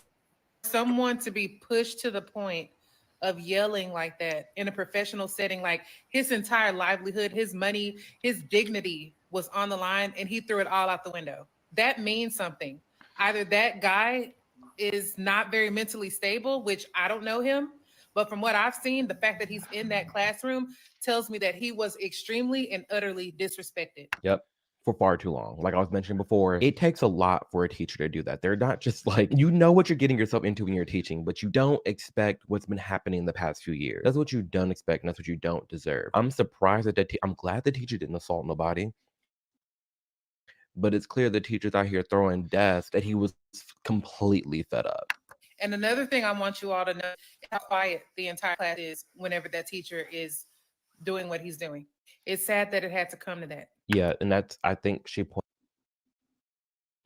someone to be pushed to the point of yelling like that in a professional setting, like his entire livelihood, his money, his dignity was on the line, and he threw it all out the window. That means something. Either that guy is not very mentally stable, which I don't know him, but from what I've seen, the fact that he's in that classroom tells me that he was extremely and utterly disrespected. Yep. For far too long. Like I was mentioning before, it takes a lot for a teacher to do that. They're not just like, you know what you're getting yourself into when you're teaching, but you don't expect what's been happening in the past few years. That's what you don't expect, and that's what you don't deserve. I'm surprised that I'm glad the teacher didn't assault nobody. But it's clear the teacher's out here throwing desks that he was completely fed up. And another thing I want you all to know is how quiet the entire class is whenever that teacher is doing what he's doing. It's sad that it had to come to that. Yeah, and that's, I think she pointed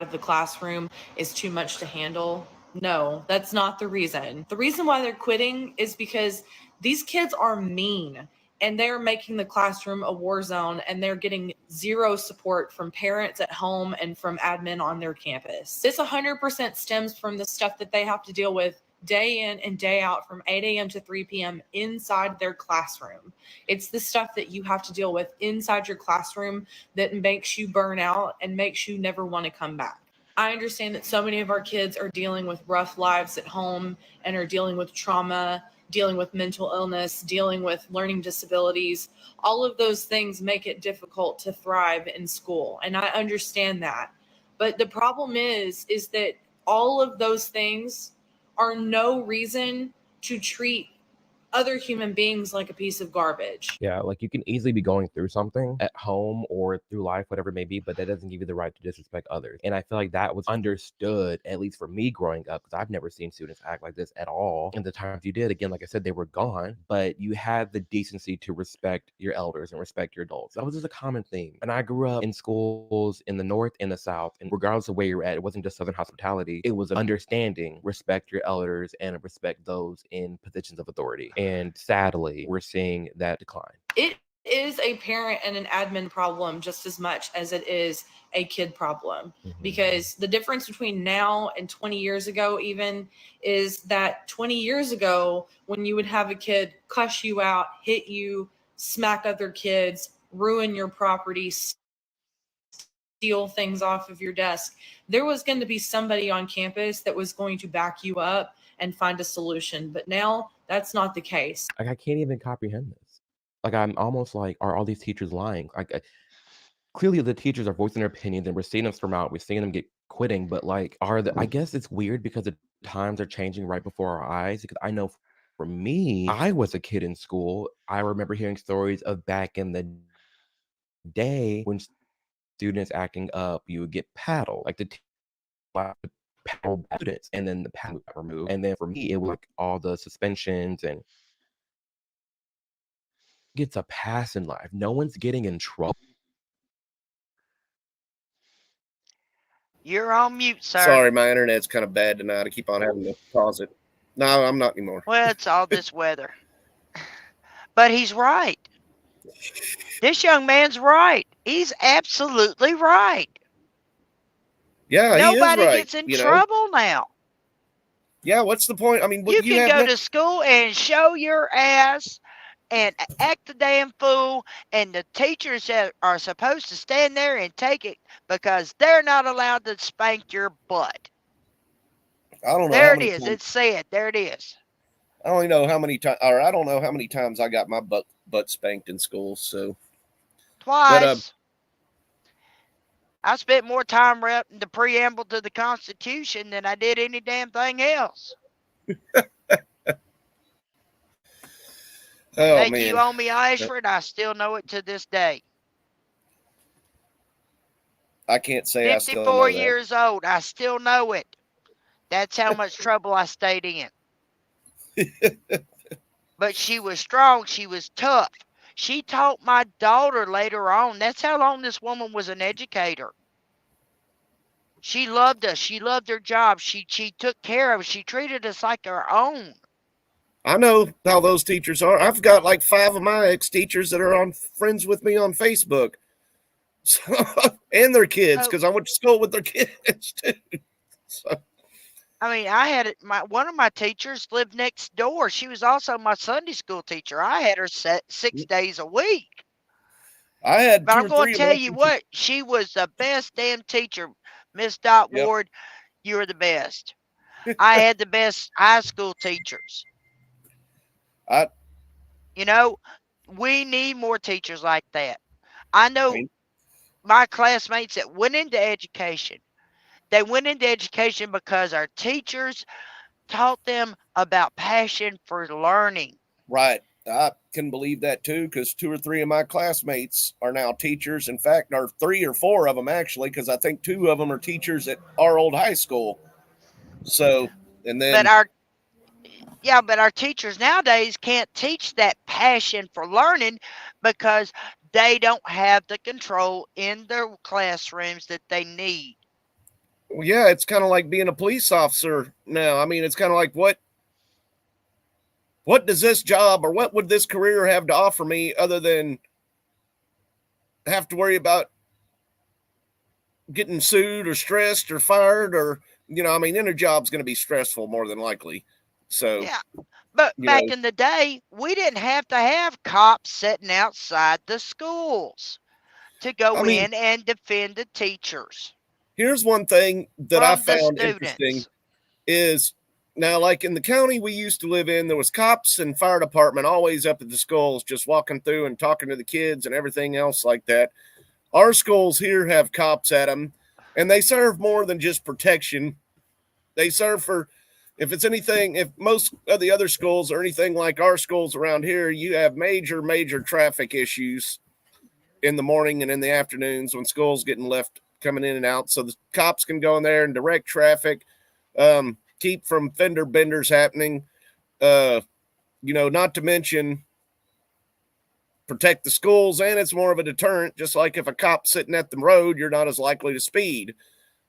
of the classroom is too much to handle. No, that's not the reason. The reason why they're quitting is because these kids are mean and they're making the classroom a war zone, and they're getting zero support from parents at home and from admin on their campus. This 100% stems from the stuff that they have to deal with day in and day out from 8 a.m. to 3 p.m. inside their classroom. It's the stuff that you have to deal with inside your classroom that makes you burn out and makes you never want to come back. I understand that so many of our kids are dealing with rough lives at home and are dealing with trauma, dealing with mental illness, dealing with learning disabilities. All of those things make it difficult to thrive in school. And I understand that. But the problem is that all of those things are no reason to treat other human beings like a piece of garbage. Yeah, like you can easily be going through something at home or through life, whatever it may be, but that doesn't give you the right to disrespect others. And I feel like that was understood, at least for me growing up, because I've never seen students act like this at all. And the times you did, again, like I said, they were gone, but you had the decency to respect your elders and respect your adults. That was just a common theme. And I grew up in schools in the North and the South, and regardless of where you're at, it wasn't just Southern hospitality. It was understanding, respect your elders and respect those in positions of authority. And sadly, we're seeing that decline. It is a parent and an admin problem just as much as it is a kid problem, because the difference between now and 20 years ago even is that 20 years ago, when you would have a kid cuss you out, hit you, smack other kids, ruin your property, steal things off of your desk, there was going to be somebody on campus that was going to back you up and find a solution. But now that's not the case. Like, I can't even comprehend this. Like, I'm almost like, are all these teachers lying? Like, clearly the teachers are voicing their opinions, and we're seeing them storm out. We're seeing them get quitting. But like, I guess it's weird because the times are changing right before our eyes. Because I know for me, I was a kid in school. I remember hearing stories of back in the day when students acting up, you would get paddled. Like the several students, and then the patent got removed. And then for me, it was like all the suspensions and gets a pass in life. No one's getting in trouble. You're on mute, sir. Sorry, my internet's kind of bad tonight. I keep on having to pause it. No, I'm not anymore. Well, it's all this weather. But he's right. This young man's right. He's absolutely right. Yeah, Nobody he is right. gets in trouble now. Yeah, what's the point? I mean, You can go to school and show your ass and act the damn fool, and the teachers that are supposed to stand there and take it because they're not allowed to spank your butt. I don't know. There how it many is. times- It's said. There it is. I don't know how many times, or I don't know how many times I got my butt spanked in school. So Twice. I spent more time reading the preamble to the Constitution than I did any damn thing else. Oh, Thank man. you, Omi Ashford. I still know it to this day. I can't say I still know 54 that. years old. I still know it. That's how much trouble I stayed in. But she was strong. She was tough. She taught my daughter later on. That's how long this woman was an educator. She loved us. She loved her job. She took care of us. She treated us like her own. I know how those teachers are. I've got like 5 of my ex-teachers that are friends with me on Facebook. So, and their kids, because I went to school with their kids too. So. I mean, I had one of my teachers lived next door. She was also my Sunday school teacher. I had her 6 days a week. I had But 2 I'm or going 3 to tell you what, she was the best damn teacher. Miss Dot Ward, you're the best. I had the best high school teachers. You know, we need more teachers like that. I know my classmates that went into education. They went into education because our teachers taught them about passion for learning. Right. I can believe that too, because 2 or 3 of my classmates are now teachers. In fact, or 3 or 4 of them actually, because I think 2 of them are teachers at our old high school. So, and then. But our teachers nowadays can't teach that passion for learning because they don't have the control in their classrooms that they need. Well, yeah, it's kind of like being a police officer now. I mean, it's kind of like what does this job or what would this career have to offer me other than have to worry about getting sued or stressed or fired or, I mean, any job's going to be stressful more than likely. So, yeah, but back in the day, we didn't have to have cops sitting outside the schools to go in and defend the teachers. Here's one thing that I found interesting is now, like in the county we used to live in, there was cops and fire department always up at the schools, just walking through and talking to the kids and everything else like that. Our schools here have cops at them, and they serve more than just protection. They serve for, if it's anything, if most of the other schools are anything like our schools around here, you have major, major traffic issues in the morning and in the afternoons when school's getting left coming in and out. So the cops can go in there and direct traffic, keep from fender benders happening, not to mention protect the schools. And it's more of a deterrent, just like if a cop's sitting at the road, you're not as likely to speed.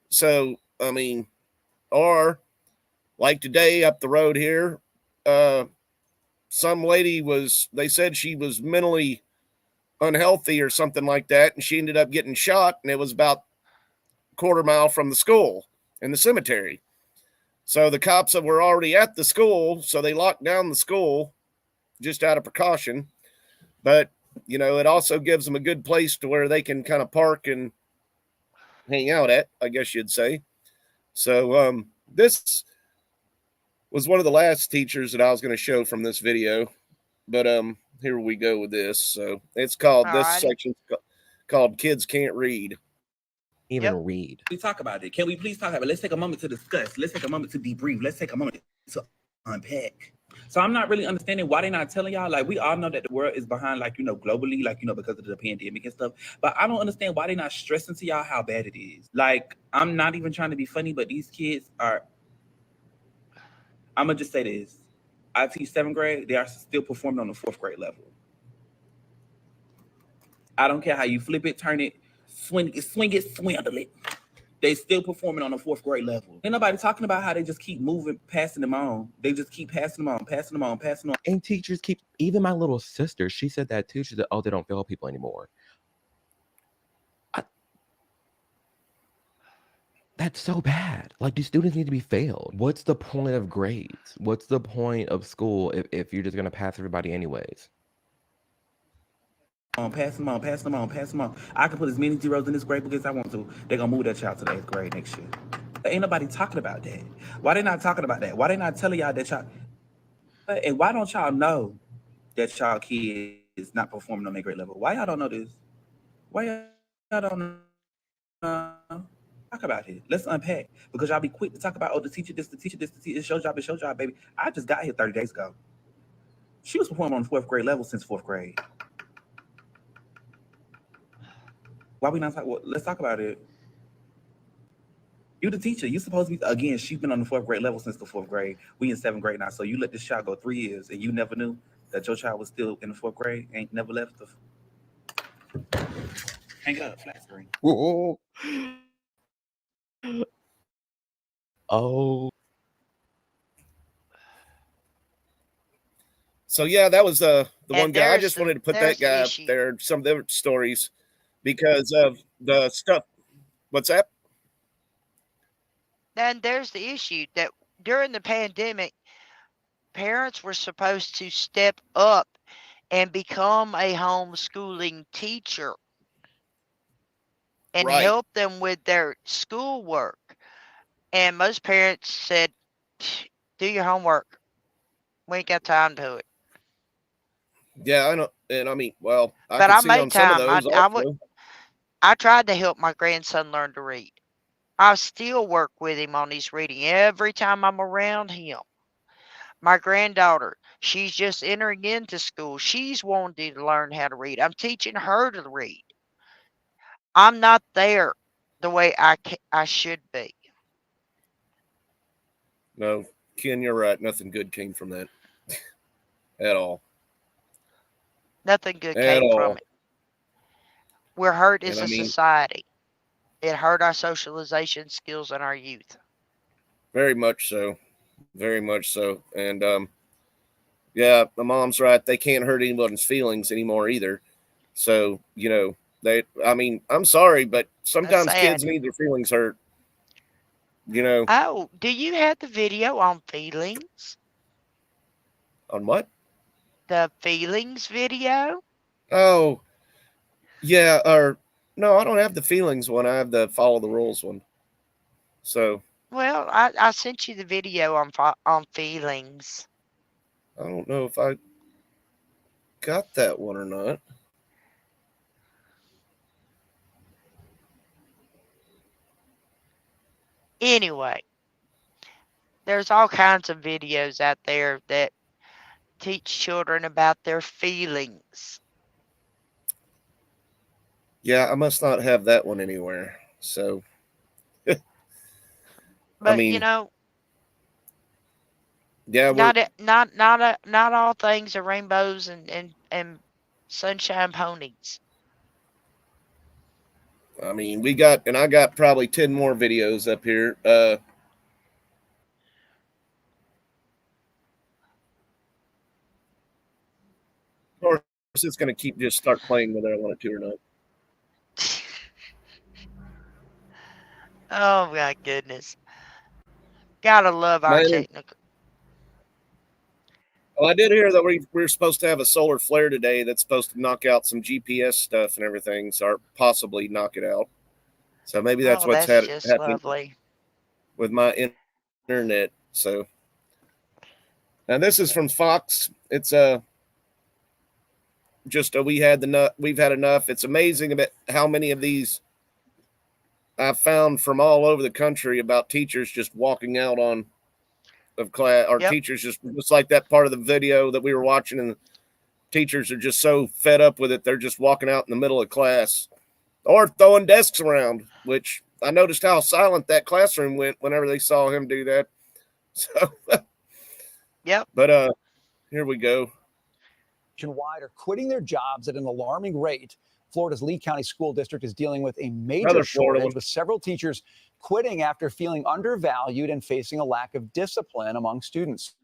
So, I mean, or like today up the road here, some lady they said she was mentally unhealthy or something like that. And she ended up getting shot, and it was about a quarter mile from the school in the cemetery. So the cops were already at the school, so they locked down the school just out of precaution. But, it also gives them a good place to where they can kind of park and hang out at, I guess you'd say. So this was one of the last teachers that I was going to show from this video. But here we go with this. So it's called, section's called Kids Can't Read. Read. We talk about it. Can we please talk about it? Let's take a moment to discuss. Let's take a moment to debrief. Let's take a moment to unpack. So I'm not really understanding why they're not telling y'all. Like, we all know that the world is behind, like, globally, like, because of the pandemic and stuff. But I don't understand why they're not stressing to y'all how bad it is. Like, I'm not even trying to be funny, but these kids are, I'm going to just say this. I teach 7th grade. They are still performing on the 4th grade level. I don't care how you flip it, turn it, swing it, swindle it. They still performing on the 4th grade level. Ain't nobody talking about how they just keep moving, passing them on. They just keep passing them on, passing them on, passing them on. And teachers keep, even my little sister, she said that too. She said, oh, they don't fail people anymore. That's so bad. Like, these students need to be failed. What's the point of grades? What's the point of school if you're just going to pass everybody anyways? Pass them on, pass them on, pass them on. I can put as many zeros in this grade book as I want to. They're going to move that child to the 8th grade next year. Ain't nobody talking about that. Why they not talking about that? Why they not telling y'all that y'all... And why don't y'all know that y'all kid is not performing on their grade level? Why y'all don't know this? Why y'all don't know? Talk about it. Let's unpack. Because y'all be quick to talk about, oh, the teacher, this, the teacher, this, the teacher. It's your job, baby. I just got here 30 days ago. She was performing on the 4th grade level since 4th grade. Why we not talk? Well, let's talk about it. You the teacher. You supposed to be, again, she's been on the 4th grade level since the 4th grade. We in 7th grade now. So you let this child go 3 years and you never knew that your child was still in the 4th grade, ain't never left the... Hang it up, flat screen. Whoa. Oh. So yeah, that was the one guy. I there's just the- wanted to put there's that the guy issue. there, some of the stories, because of the stuff. What's that? Then there's the issue that during the pandemic, parents were supposed to step up and become a homeschooling teacher and Right. help them with their schoolwork. And most parents said, do your homework. We ain't got time to it. Yeah, I know, and I mean, well, I But can I see on made some of time. those I tried to help my grandson learn to read. I still work with him on his reading every time I'm around him. My granddaughter, she's just entering into school. She's wanting to learn how to read. I'm teaching her to read. I'm not there the way I should be. No, Ken, you're right. Nothing good came from that at all. Nothing good At came all. from it. We're hurt as And I a mean, society. It hurt our socialization skills in our youth. very much so, very much so. And yeah, my mom's right. They can't hurt anyone's feelings anymore either. So I mean, I'm sorry, but sometimes kids sad. need their feelings hurt. Oh, do you have the video on feelings? On what? The feelings video? Oh, yeah. Or no, I don't have the feelings one. I have the follow the rules one. So Well, I sent you the video on feelings. I don't know if I got that one or not. Anyway, there's all kinds of videos out there that teach children about their feelings. Yeah, I must not have that one anywhere. So But I mean, yeah, not all things are rainbows and sunshine ponies. I mean, I got probably 10 more videos up here. Of course, it's going to just start playing whether I want it to or not. Oh my goodness. Gotta love our technical. Well, I did hear that we're supposed to have a solar flare today that's supposed to knock out some GPS stuff and everything, or possibly knock it out. So maybe that's what's just happening lovely with my internet. So now this is from Fox. It's we've had enough. It's amazing about how many of these I've found from all over the country about teachers just walking out on of class. Our Yep. teachers just like that part of the video that we were watching, and the teachers are just so fed up with it, they're just walking out in the middle of class or throwing desks around, which I noticed how silent that classroom went whenever they saw him do that. So, Yep. But here we go. Nationwide are quitting their jobs at an alarming rate. Florida's Lee County School District is dealing with a major Another Florida shortage, one. with several teachers quitting after feeling undervalued and facing a lack of discipline among students.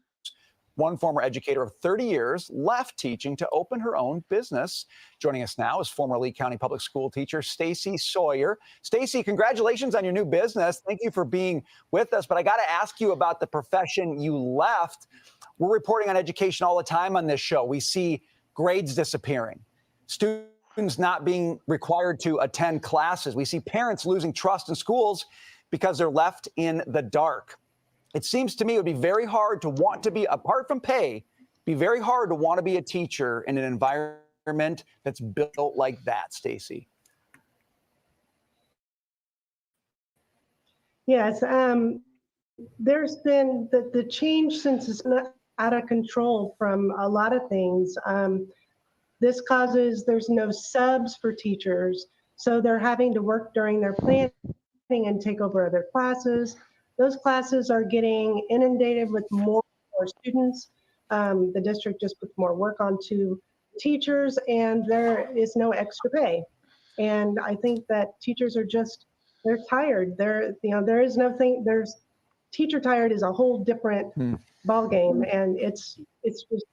One former educator of 30 years left teaching to open her own business. Joining us now is former Lee County Public School teacher Stacy Sawyer. Stacy, congratulations on your new business. Thank you for being with us. But I got to ask you about the profession you left. We're reporting on education all the time on this show. We see grades disappearing, students not being required to attend classes. We see parents losing trust in schools because they're left in the dark. It seems to me it would be very hard to want to be, apart from pay, be very hard to want to be a teacher in an environment that's built like that, Stacy. Yes, there's been the change since it's not out of control from a lot of things. This causes, there's no subs for teachers, so they're having to work during their planning and take over other classes. Those classes are getting inundated with more students. The district just puts more work onto teachers, and there is no extra pay. And I think that teachers are just, they're tired. There is nothing, teacher tired is a whole different ball game, and it's just,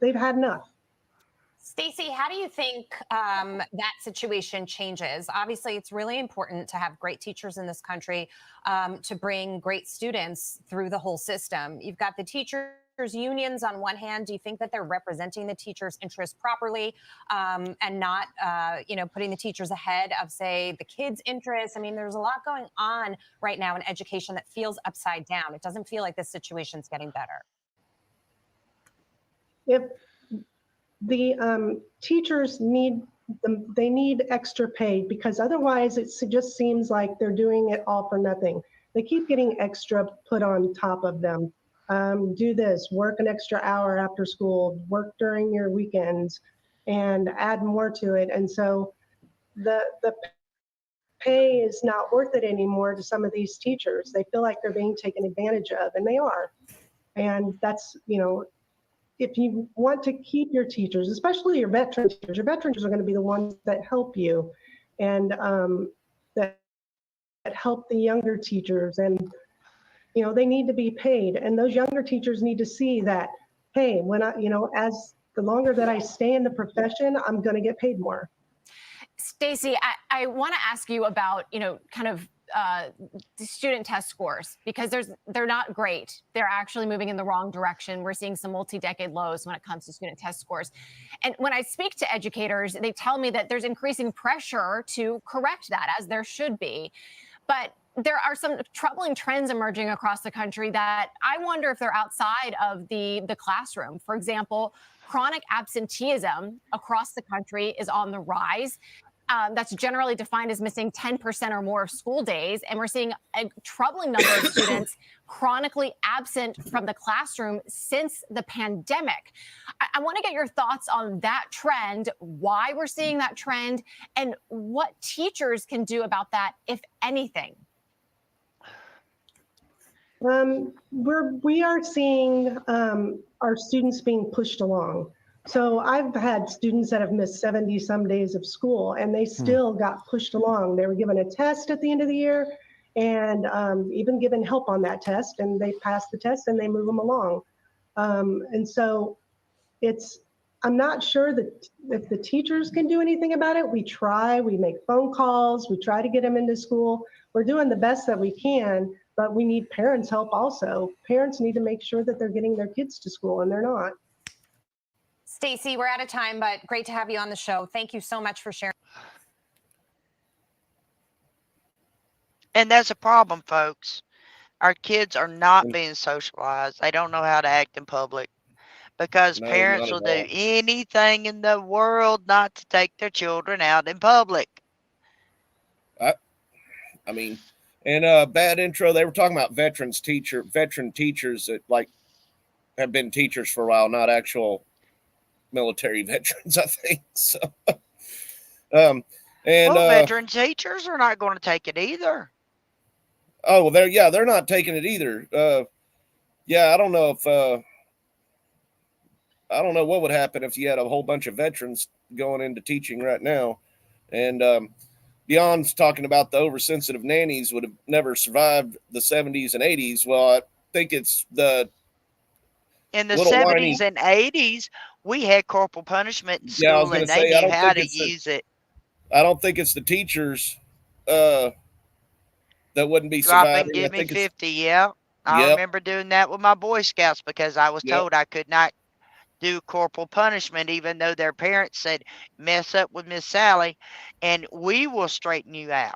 they've had enough. Stacy, how do you think that situation changes? Obviously, it's really important to have great teachers in this country to bring great students through the whole system. You've got the teachers unions on one hand. Do you think that they're representing the teachers' interests properly and not, putting the teachers ahead of, say, the kids' interests? I mean, there's a lot going on right now in education that feels upside down. It doesn't feel like this situation's getting better. If the teachers need they need extra pay, because otherwise it just seems like they're doing it all for nothing. They keep getting extra put on top of them. Do this, work an extra hour after school, work during your weekends, and add more to it. And so the pay is not worth it anymore to some of these teachers. They feel like they're being taken advantage of, and they are. And that's, if you want to keep your teachers, especially your veteran teachers are going to be the ones that help you and that help the younger teachers. And, they need to be paid. And those younger teachers need to see that, hey, when as the longer that I stay in the profession, I'm going to get paid more. Stacy, I want to ask you about, kind of the student test scores, because they're not great. They're actually moving in the wrong direction. We're seeing some multi-decade lows when it comes to student test scores. And when I speak to educators, they tell me that there's increasing pressure to correct that, as there should be. But there are some troubling trends emerging across the country that I wonder if they're outside of the classroom. For example, chronic absenteeism across the country is on the rise. That's generally defined as missing 10% or more of school days. And we're seeing a troubling number of students chronically absent from the classroom since the pandemic. I want to get your thoughts on that trend, why we're seeing that trend, and what teachers can do about that, if anything. We are seeing our students being pushed along. So I've had students that have missed 70 some days of school, and they still got pushed along. They were given a test at the end of the year and even given help on that test, and they passed the test and they move them along. And so I'm not sure that if the teachers can do anything about it. We try, we make phone calls, we try to get them into school. We're doing the best that we can, but we need parents' help also. Parents need to make sure that they're getting their kids to school, and they're not. Stacy, we're out of time, but great to have you on the show. Thank you so much for sharing. And that's a problem, folks. Our kids are not being socialized. They don't know how to act in public because No, parents not will at do anything in the world not to take their children out in public. I mean, And bad intro. They were talking about veteran teachers that like have been teachers for a while, not actual military veterans, I think. So, and veteran teachers are not going to take it either. Oh, they're not taking it either. I don't know if I don't know what would happen if you had a whole bunch of veterans going into teaching right now. And Dion's talking about the oversensitive nannies would have never survived the 70s and 80s. Well, I think it's in the 70s and 80s, we had corporal punishment in school, and they knew how to use it. I don't think it's the teachers that wouldn't be surviving. Give me 50, yeah. I remember doing that with my Boy Scouts because I was told I could not do corporal punishment, even though their parents said, mess up with Miss Sally, and we will straighten you out.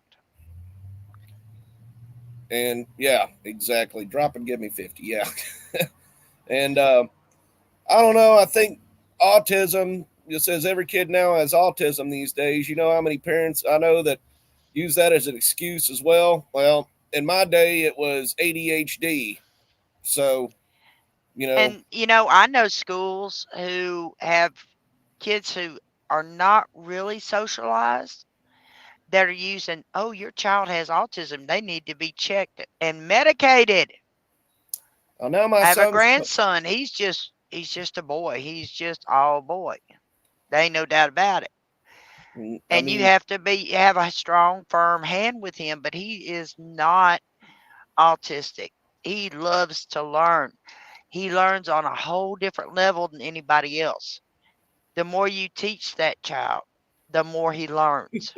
And yeah, exactly. Drop and give me 50. Yeah. And I don't know. I think autism, it says every kid now has autism these days. You know how many parents I know that use that as an excuse as well? Well, in my day, it was ADHD. So, And, I know schools who have kids who are not really socialized that are using, oh, your child has autism. They need to be checked and medicated. Oh, now I have a grandson. He's just a boy. He's just all boy. There ain't no doubt about it. And you have to have a strong, firm hand with him, but he is not autistic. He loves to learn. He learns on a whole different level than anybody else. The more you teach that child, the more he learns.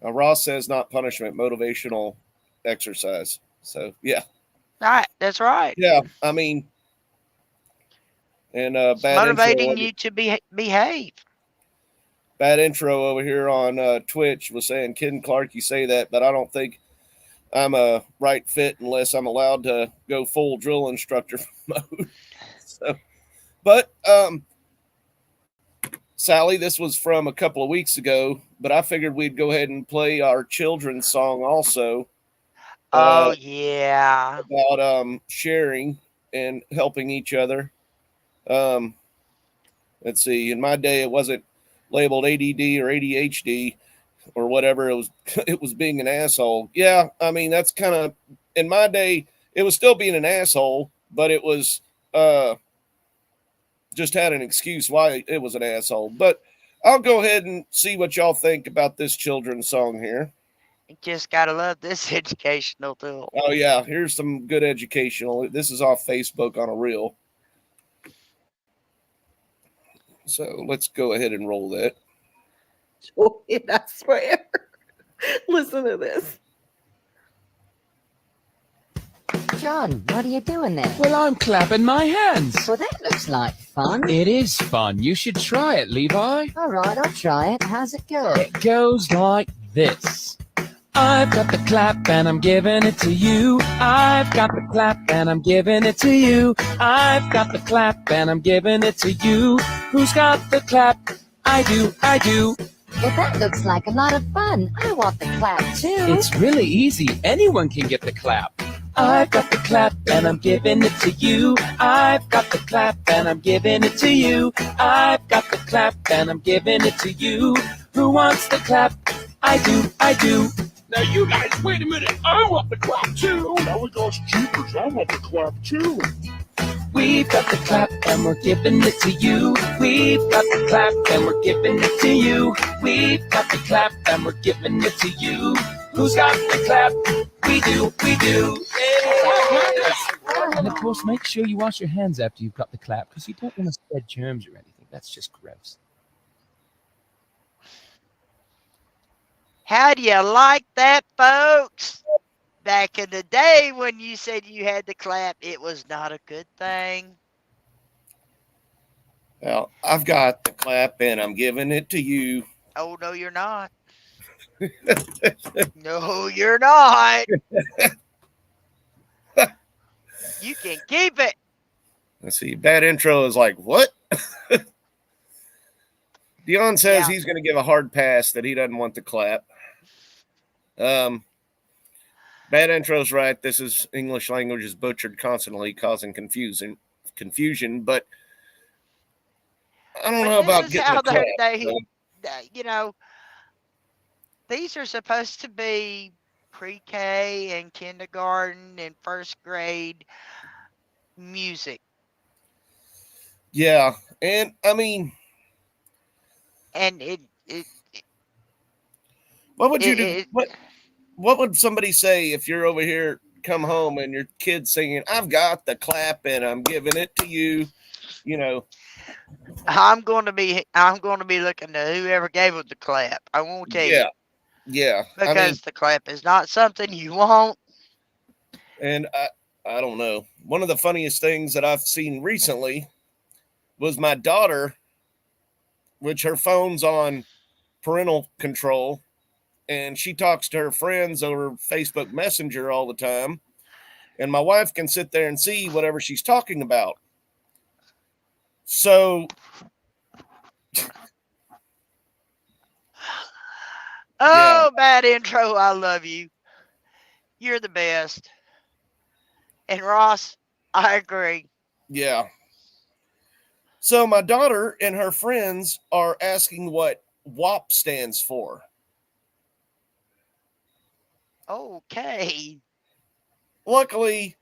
Ross says not punishment, motivational exercise. So, yeah. Right. That's right. Yeah. I mean, and bad motivating you to behave. Bad intro over here on Twitch was saying, Ken Clark, you say that, but I don't think I'm a right fit unless I'm allowed to go full drill instructor mode. So, but Sally, this was from a couple of weeks ago, but I figured we'd go ahead and play our children's song also. Oh yeah, about sharing and helping each other. Let's see. In my day, it wasn't labeled ADD or ADHD or whatever. It was being an asshole. Yeah, I mean that's kind of in my day. It was still being an asshole, but it was just had an excuse why it was an asshole. But I'll go ahead and see what y'all think about this children's song here. You just gotta love this educational tool. Oh yeah, here's some good educational. This is off Facebook on a reel. So let's go ahead and roll that. I swear. Listen to this. John, what are you doing there? Well, I'm clapping my hands. Well, that looks like fun. It is fun. You should try it, Levi. All right, I'll try it. How's it go? It goes like this. I've got the clap and I'm giving it to you. I've got the clap and I'm giving it to you. I've got the clap and I'm giving it to you. Who's got the clap? I do, I do. Well, that looks like a lot of fun. I want the clap too. It's really easy. Anyone can get the clap. I've got the clap and I'm giving it to you. I've got the clap and I'm giving it to you. I've got the clap and I'm giving it to you. Who wants the clap? I do, I do. Now you guys, wait a minute. I want the clap too. Now we got jeepers. I want the clap too. We've got the clap and we're giving it to you. We've got the clap and we're giving it to you. We've got the clap and we're giving it to you. Who's got the clap? We do, we do. Yeah. And of course, make sure you wash your hands after you've got the clap because you don't want to spread germs or anything. That's just gross. How do you like that, folks? Back in the day when you said you had to clap, it was not a good thing. Well, I've got the clap and I'm giving it to you. Oh, no, you're not. No, you're not. You can keep it. Let's see. Bad intro is like, what? Dion says he's going to give a hard pass that he doesn't want the clap. Bad intro's right. This is English language is butchered constantly, causing confusion. But I don't know But this about is getting how a clap. you know, these are supposed to be pre-K and kindergarten and first grade music. Yeah, and I mean, And what would you do? it What would somebody say if you're over here, come home, and your kid's singing, "I've got the clap and I'm giving it to you," you know? I'm going to be looking to whoever gave it the clap. I won't tell you. Yeah. Because the clap is not something you want. And I don't know. One of the funniest things that I've seen recently was my daughter, which her phone's on parental control, and she talks to her friends over Facebook Messenger all the time. And my wife can sit there and see whatever she's talking about. So, oh, bad intro. I love you. You're the best. And Ross, I agree. yeah. So my daughter and her friends are asking what WAP stands for. Okay. Luckily,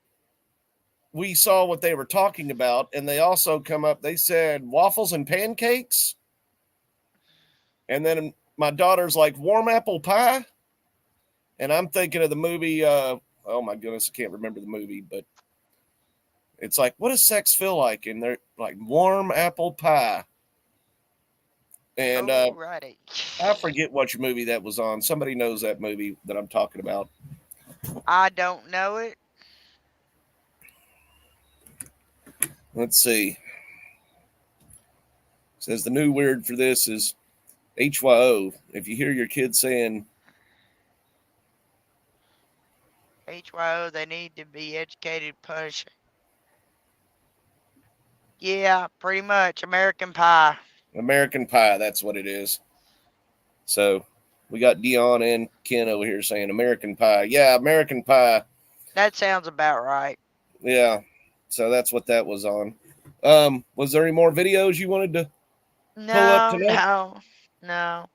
we saw what they were talking about, and they also they said waffles and pancakes. And then my daughter's like, warm apple pie. And I'm thinking of the movie, oh my goodness, I can't remember the movie, but it's like, what does sex feel like? And they're like, warm apple pie. And righty. I forget which movie that was on. Somebody knows that movie that I'm talking about. I don't know it. Let's see. It says the new word for this is HYO. If you hear your kid saying HYO, they need to be educated, punished. Yeah, pretty much. American Pie. American Pie, that's what it is. So we got Dion and Ken over here saying American Pie. Yeah, American Pie. That sounds about right. Yeah. So that's what that was on. Was there any more videos you wanted to pull up tonight? No.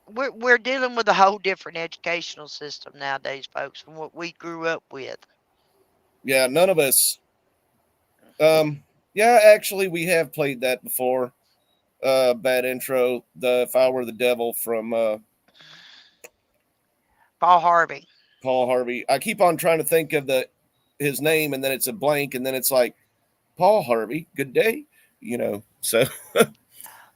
We're dealing with a whole different educational system nowadays, folks, from what we grew up with. Yeah, none of us. Yeah, actually, we have played that before. Bad intro. If I Were the Devil from Paul Harvey. Paul Harvey. I keep on trying to think of his name, and then it's a blank, and then it's like Paul Harvey. Good day, So.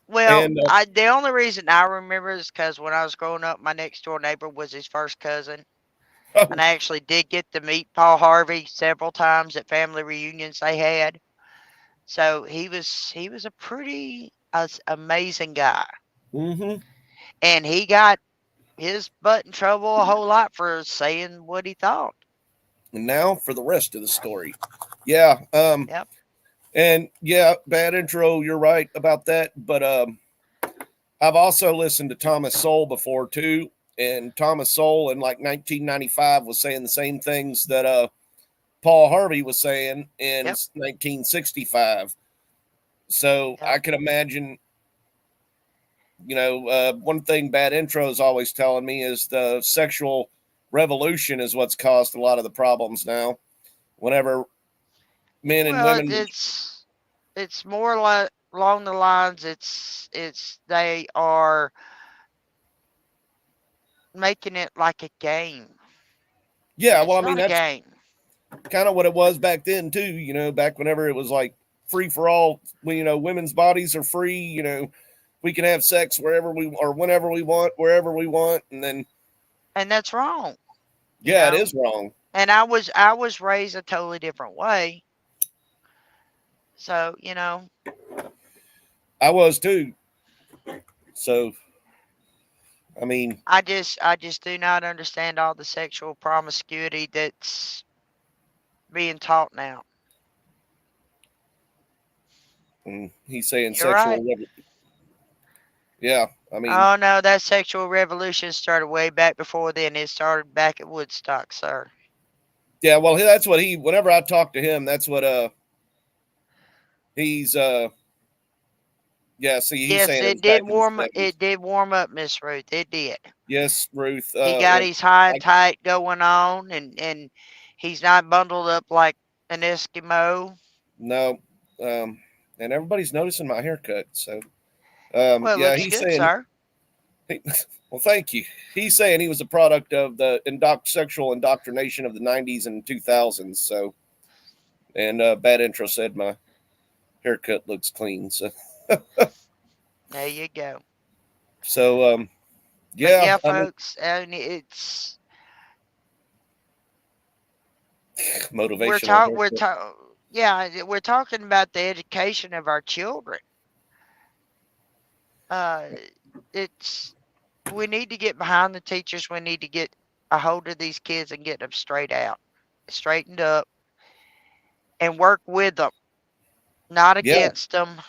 Well, and, the only reason I remember is because when I was growing up, my next door neighbor was his first cousin. And I actually did get to meet Paul Harvey several times at family reunions they had. So he was a pretty amazing guy. Mm-hmm. And he got his butt in trouble a whole lot for saying what he thought. And now for the rest of the story. Yeah. Yep. And yeah, bad intro. You're right about that. But I've also listened to Thomas Sowell before too. And Thomas Sowell in like 1995 was saying the same things that Paul Harvey was saying in 1965. So I can imagine, one thing Bad Intro is always telling me is the sexual revolution is what's caused a lot of the problems now. Whenever men and women, it's more like along the lines. They are making it like a game. Yeah, well, I mean, that's that's game. Kind of what it was back then too. Back whenever it was like free for all. Women's bodies are free. We can have sex wherever or whenever we want, wherever we want, and that's wrong. Yeah, it is wrong. And I was raised a totally different way. So, I was too. So, I mean, I just do not understand all the sexual promiscuity that's being taught now. And he's saying You're sexual. right. Yeah, I mean, Oh no, that sexual revolution started way back before then. It started back at Woodstock, sir. yeah. Well, that's what he. Whenever I talk to him, that's what he's yeah. See, he's Yes, saying it was it back did in the warm. 70s. It did warm up, Miss Ruth. It did. Yes, Ruth. He got And his high and I, tight going on, and he's not bundled up like an Eskimo. no, and everybody's noticing my haircut. So, Well, it yeah, looks he's good, saying. sir. Well, thank you. He's saying he was a product of the sexual indoctrination of the 90s and 2000s. So, and Bad Intro said my haircut looks clean. So, There you go. so But yeah, yeah, I mean, folks, and it's motivational we're haircut. we're talking about the education of our children. It's we need to get behind the teachers. We need to get a hold of these kids and get them straightened up, and work with them, not Yeah, against them.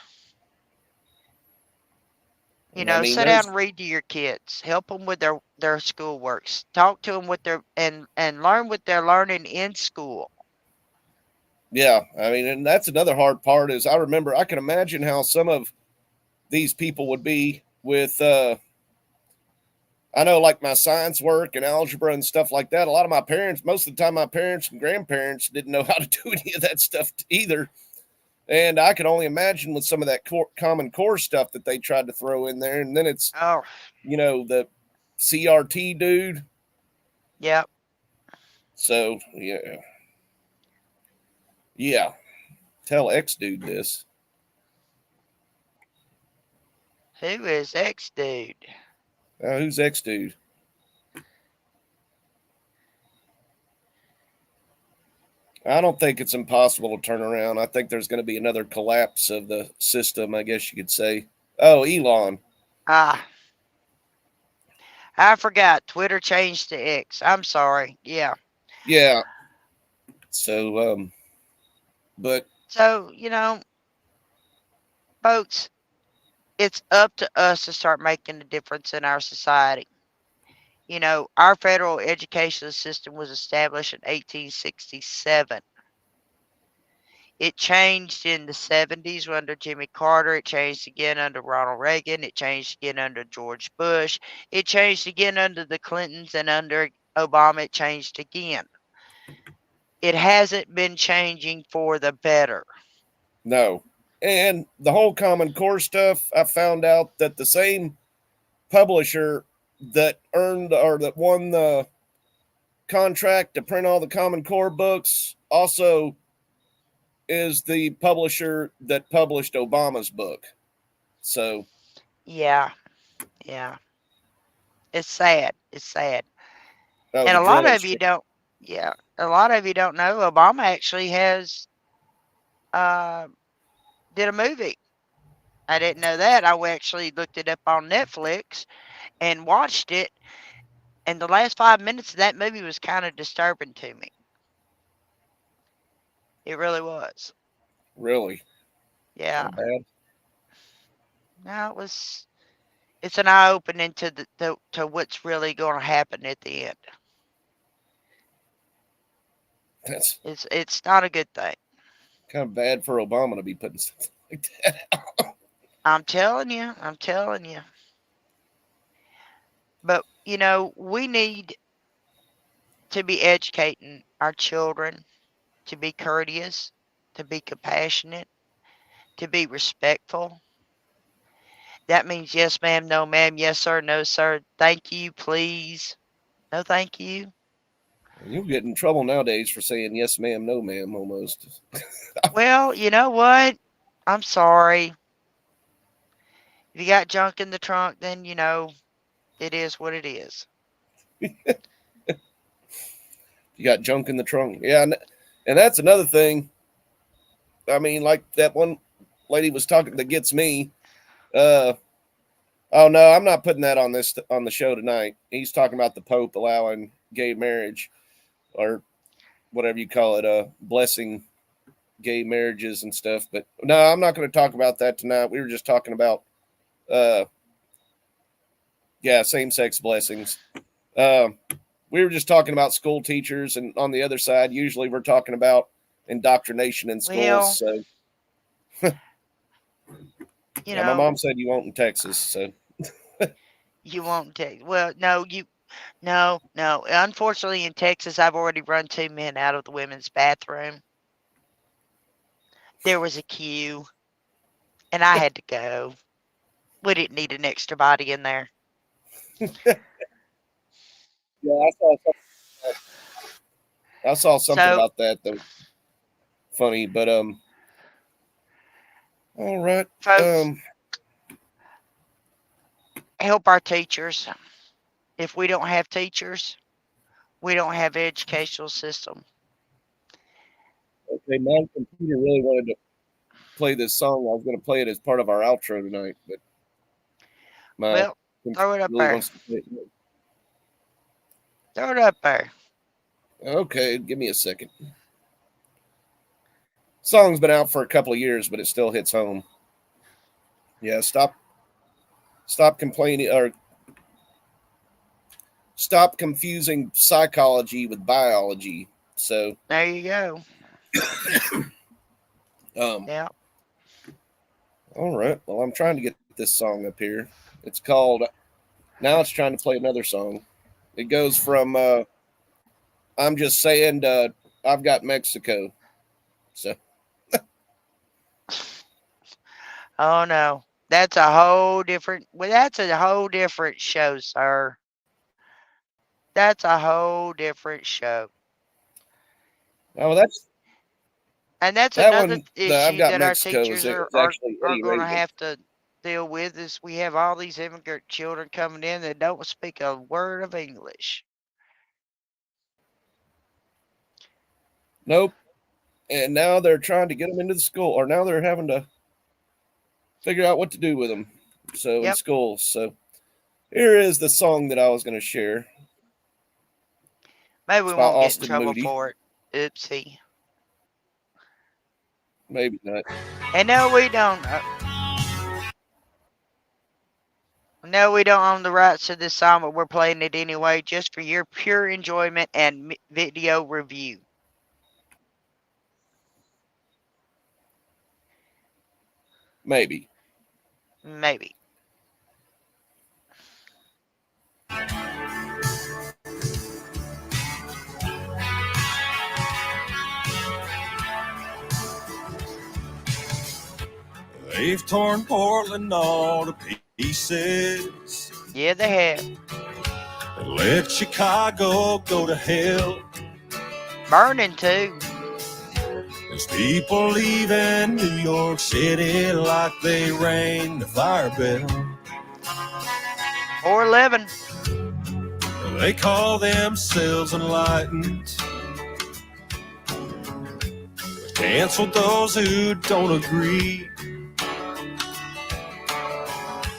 You I know, mean, sit down there's and read to your kids. Help them with their schoolworks. Talk to them with their and learn what they're learning in school. yeah. I mean, and that's another hard part is I remember I can imagine how some of these people would be with I know like my science work and algebra and stuff like that. A lot of my parents, most of the time, my parents and grandparents didn't know how to do any of that stuff either. And I can only imagine with some of that common core stuff that they tried to throw in there. And then it's, Oh, the CRT dude. yep. So, yeah. Yeah. Tell X dude this. Who is X dude? Who's X dude? I don't think it's impossible to turn around. I think there's going to be another collapse of the system, I guess you could say. Oh, Elon. Ah, I forgot. Twitter changed to X. I'm sorry. Yeah. Yeah. So, but So, folks, it's up to us to start making a difference in our society. Our federal education system was established in 1867. It changed in the 70s under Jimmy Carter. It changed again under Ronald Reagan. It changed again under George Bush. It changed again under the Clintons, and under Obama, it changed again. It hasn't been changing for the better. no. And the whole Common Core stuff, I found out that the same publisher that won the contract to print all the Common Core books also is the publisher that published Obama's book. So, Yeah. It's sad. It's sad. oh, And the a lot journalist. of you don't know Obama actually has did a movie. I didn't know that. I actually looked it up on Netflix and watched it, and the last 5 minutes of that movie was kind of disturbing to me. It really was. Really? Yeah. So bad? No, it's an eye opening to what's really going to happen at the end. That's It's not a good thing. kind of bad for Obama to be putting something like that out. I'm telling you. But, we need to be educating our children to be courteous, to be compassionate, to be respectful. That means yes, ma'am, no, ma'am, yes, sir, no, sir, thank you, please, no, thank you. You'll get in trouble nowadays for saying yes, ma'am, no, ma'am, almost. Well, you know what? I'm sorry. If you got junk in the trunk, then, it is what it is. You got junk in the trunk. Yeah, and that's another thing. I mean, like that one lady was talking that gets me. Oh no, I'm not putting that on the show tonight. He's talking about the Pope allowing gay marriage, or whatever you call it, blessing gay marriages and stuff. But no, I'm not going to talk about that tonight. We were just talking about Yeah, same-sex blessings. We were just talking about school teachers, and on the other side, usually we're talking about indoctrination in schools. Well, So, you yeah, my know, mom said you won't in Texas. So, you won't take. Well, no, no. Unfortunately, in Texas, I've already run 2 men out of the women's bathroom. There was a queue, and I had to go. We didn't need an extra body in there. yeah, I saw something So, about that that was funny, but all right. folks, help our teachers. If we don't have teachers, we don't have an educational system. Okay, my computer really wanted to play this song. I was going to play it as part of our outro tonight, but my Well, computer throw it up really there. wants to play it. Throw it up there. Okay, give me a second. Song's been out for a couple of years, but it still hits home. Yeah, stop complaining, or stop confusing psychology with biology. So there you go. Yeah. All right. Well, I'm trying to get this song up here. It's called. Now it's trying to play another song. It goes from I'm just saying I've got Mexico. So Oh no. That's a whole different show, sir. That's a whole different show. oh, that's And that's that another one. I've issue got that our Mexico is teachers it's are actually Eddie going to Reagan. have to deal with is we have all these immigrant children coming in that don't speak a word of English. Nope. And now they're trying to get them into the school, or now they're having to figure out what to do with them. So in Yep. schools. So here is the song that I was going to share. Maybe It's we by won't get in Austin trouble Moody. for it. Oopsie. Maybe not. And no, we don't. No, we don't own the rights to this song, but we're playing it anyway, just for your pure enjoyment and video review. Maybe. Maybe. They've torn Portland all to pieces Yeah, they have. and let Chicago go to hell. Burning too. There's people leaving New York City like they rang the fire bell. 411. They call themselves enlightened. Cancel those who don't agree.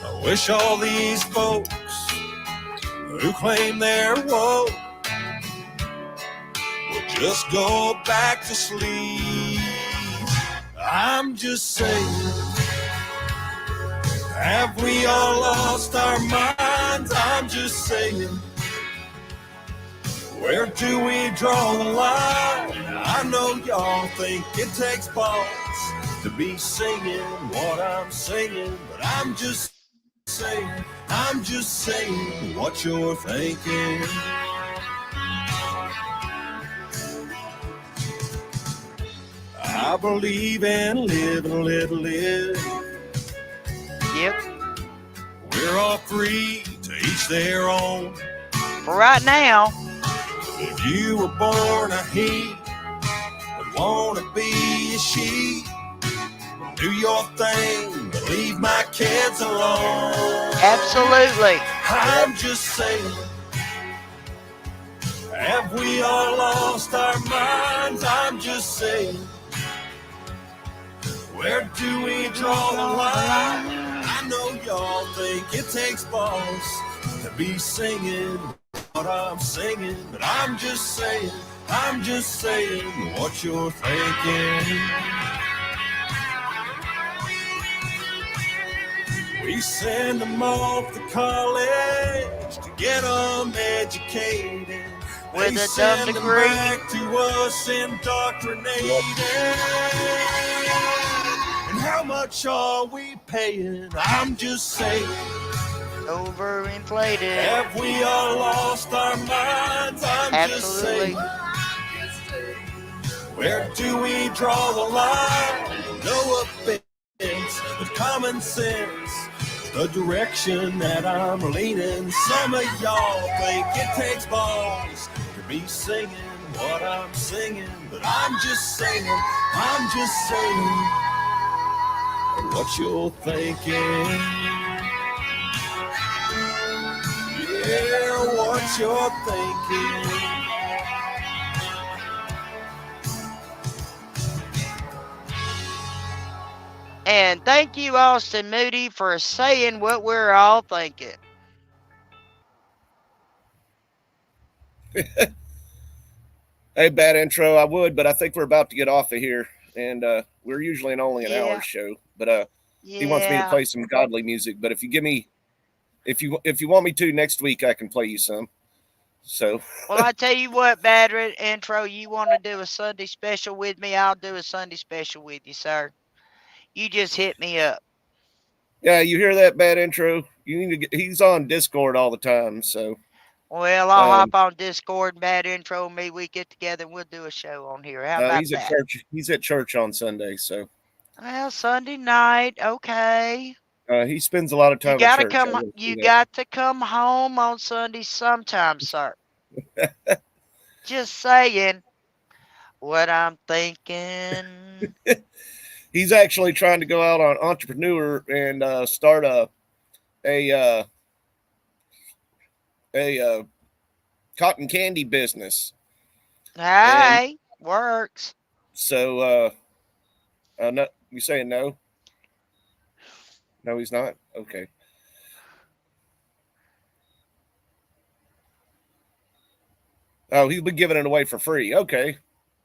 I wish all these folks who claim they're woke would just go back to sleep. I'm just saying, have we all lost our minds? I'm just saying, where do we draw the line? I know y'all think it takes balls to be singing what I'm singing, but I'm just saying what you're thinking. I believe in live and let live. Yep. We're all free to each their own. For right now. If you were born a he, but wanna be a she, do your thing, but leave my kids alone. Absolutely. I'm just saying, have we all lost our minds? I'm just saying, where do we draw the line? I know y'all think it takes balls to be singing what I'm singing, but I'm just saying what you're thinking. We send them off to college to get them educated. With They a send dumb them degree. back to us indoctrinated. And how much are we paying? I'm just saying. Overinflated. Have we all lost our minds? I'm Absolutely. just saying. Where do we draw the line? No offense, but common sense. The direction that I'm leaning. Some of y'all think it takes balls to be singing what I'm singing, but I'm just saying what you're thinking. Yeah, what you're thinking. And thank you, Austin Moody, for saying what we're all thinking. Hey, bad intro. I would, but I think we're about to get off of here, and we're usually only an hour show. But he wants me to play some godly music. But if you give me, if you want me to next week, I can play you some. So. Well, I tell you what, bad intro. You want to do a Sunday special with me? I'll do a Sunday special with you, sir. You just hit me up. Yeah, you hear that, bad intro? You need to get. He's on Discord all the time, so. Well, I'll hop on Discord, bad intro, and me. We get together and we'll do a show on here. How about he's that? at church. He's at church on Sunday, so. Well, Sunday night, okay. He spends a lot of time. You gotta at church. come. You got to come home on Sunday sometime, sir. Just saying what I'm thinking. He's actually trying to go out on Entrepreneur and start a cotton candy business. Hey, works. So, no, you saying no? No, he's not. Okay. Oh, he'll be giving it away for free. Okay.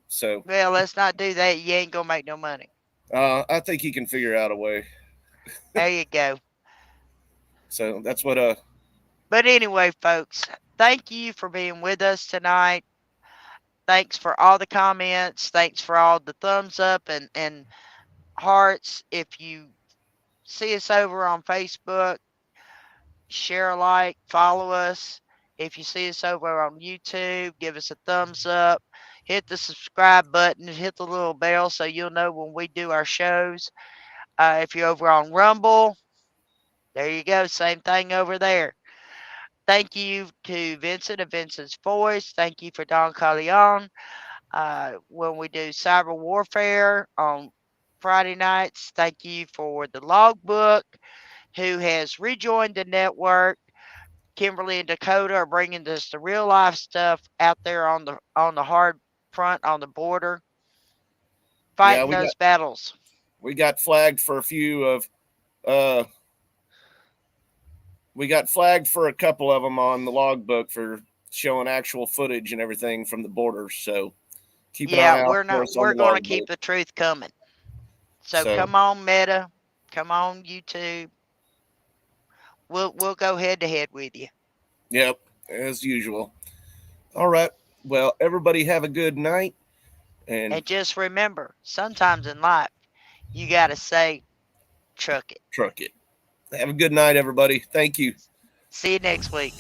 So. Well, let's not do that. You ain't gonna make no money. I think he can figure out a way. There you go. So that's what But anyway, folks, thank you for being with us tonight. Thanks for all the comments. Thanks for all the thumbs up and hearts. If you see us over on Facebook, share a like, follow us. If you see us over on YouTube, give us a thumbs up. Hit the subscribe button and hit the little bell so you'll know when we do our shows. If you're over on Rumble, there you go. Same thing over there. Thank you to Vincent of Vincent's Voice. Thank you for Don Callejon. When we do Cyber Warfare on Friday nights, thank you for the Logbook, who has rejoined the network. Kimberly and Dakota are bringing us the real life stuff out there on the hard front, on the border, fighting those battles. We got flagged for a few of we got flagged for a couple of them on the logbook for showing actual footage and everything from the border. So keep an eye out. We're going to keep the truth coming. So come on, Meta, come on, YouTube. We'll go head to head with you. Yep, as usual. All right. Well, everybody have a good night. And just remember, sometimes in life, you got to say, truck it. Truck it. Have a good night, everybody. Thank you. See you next week.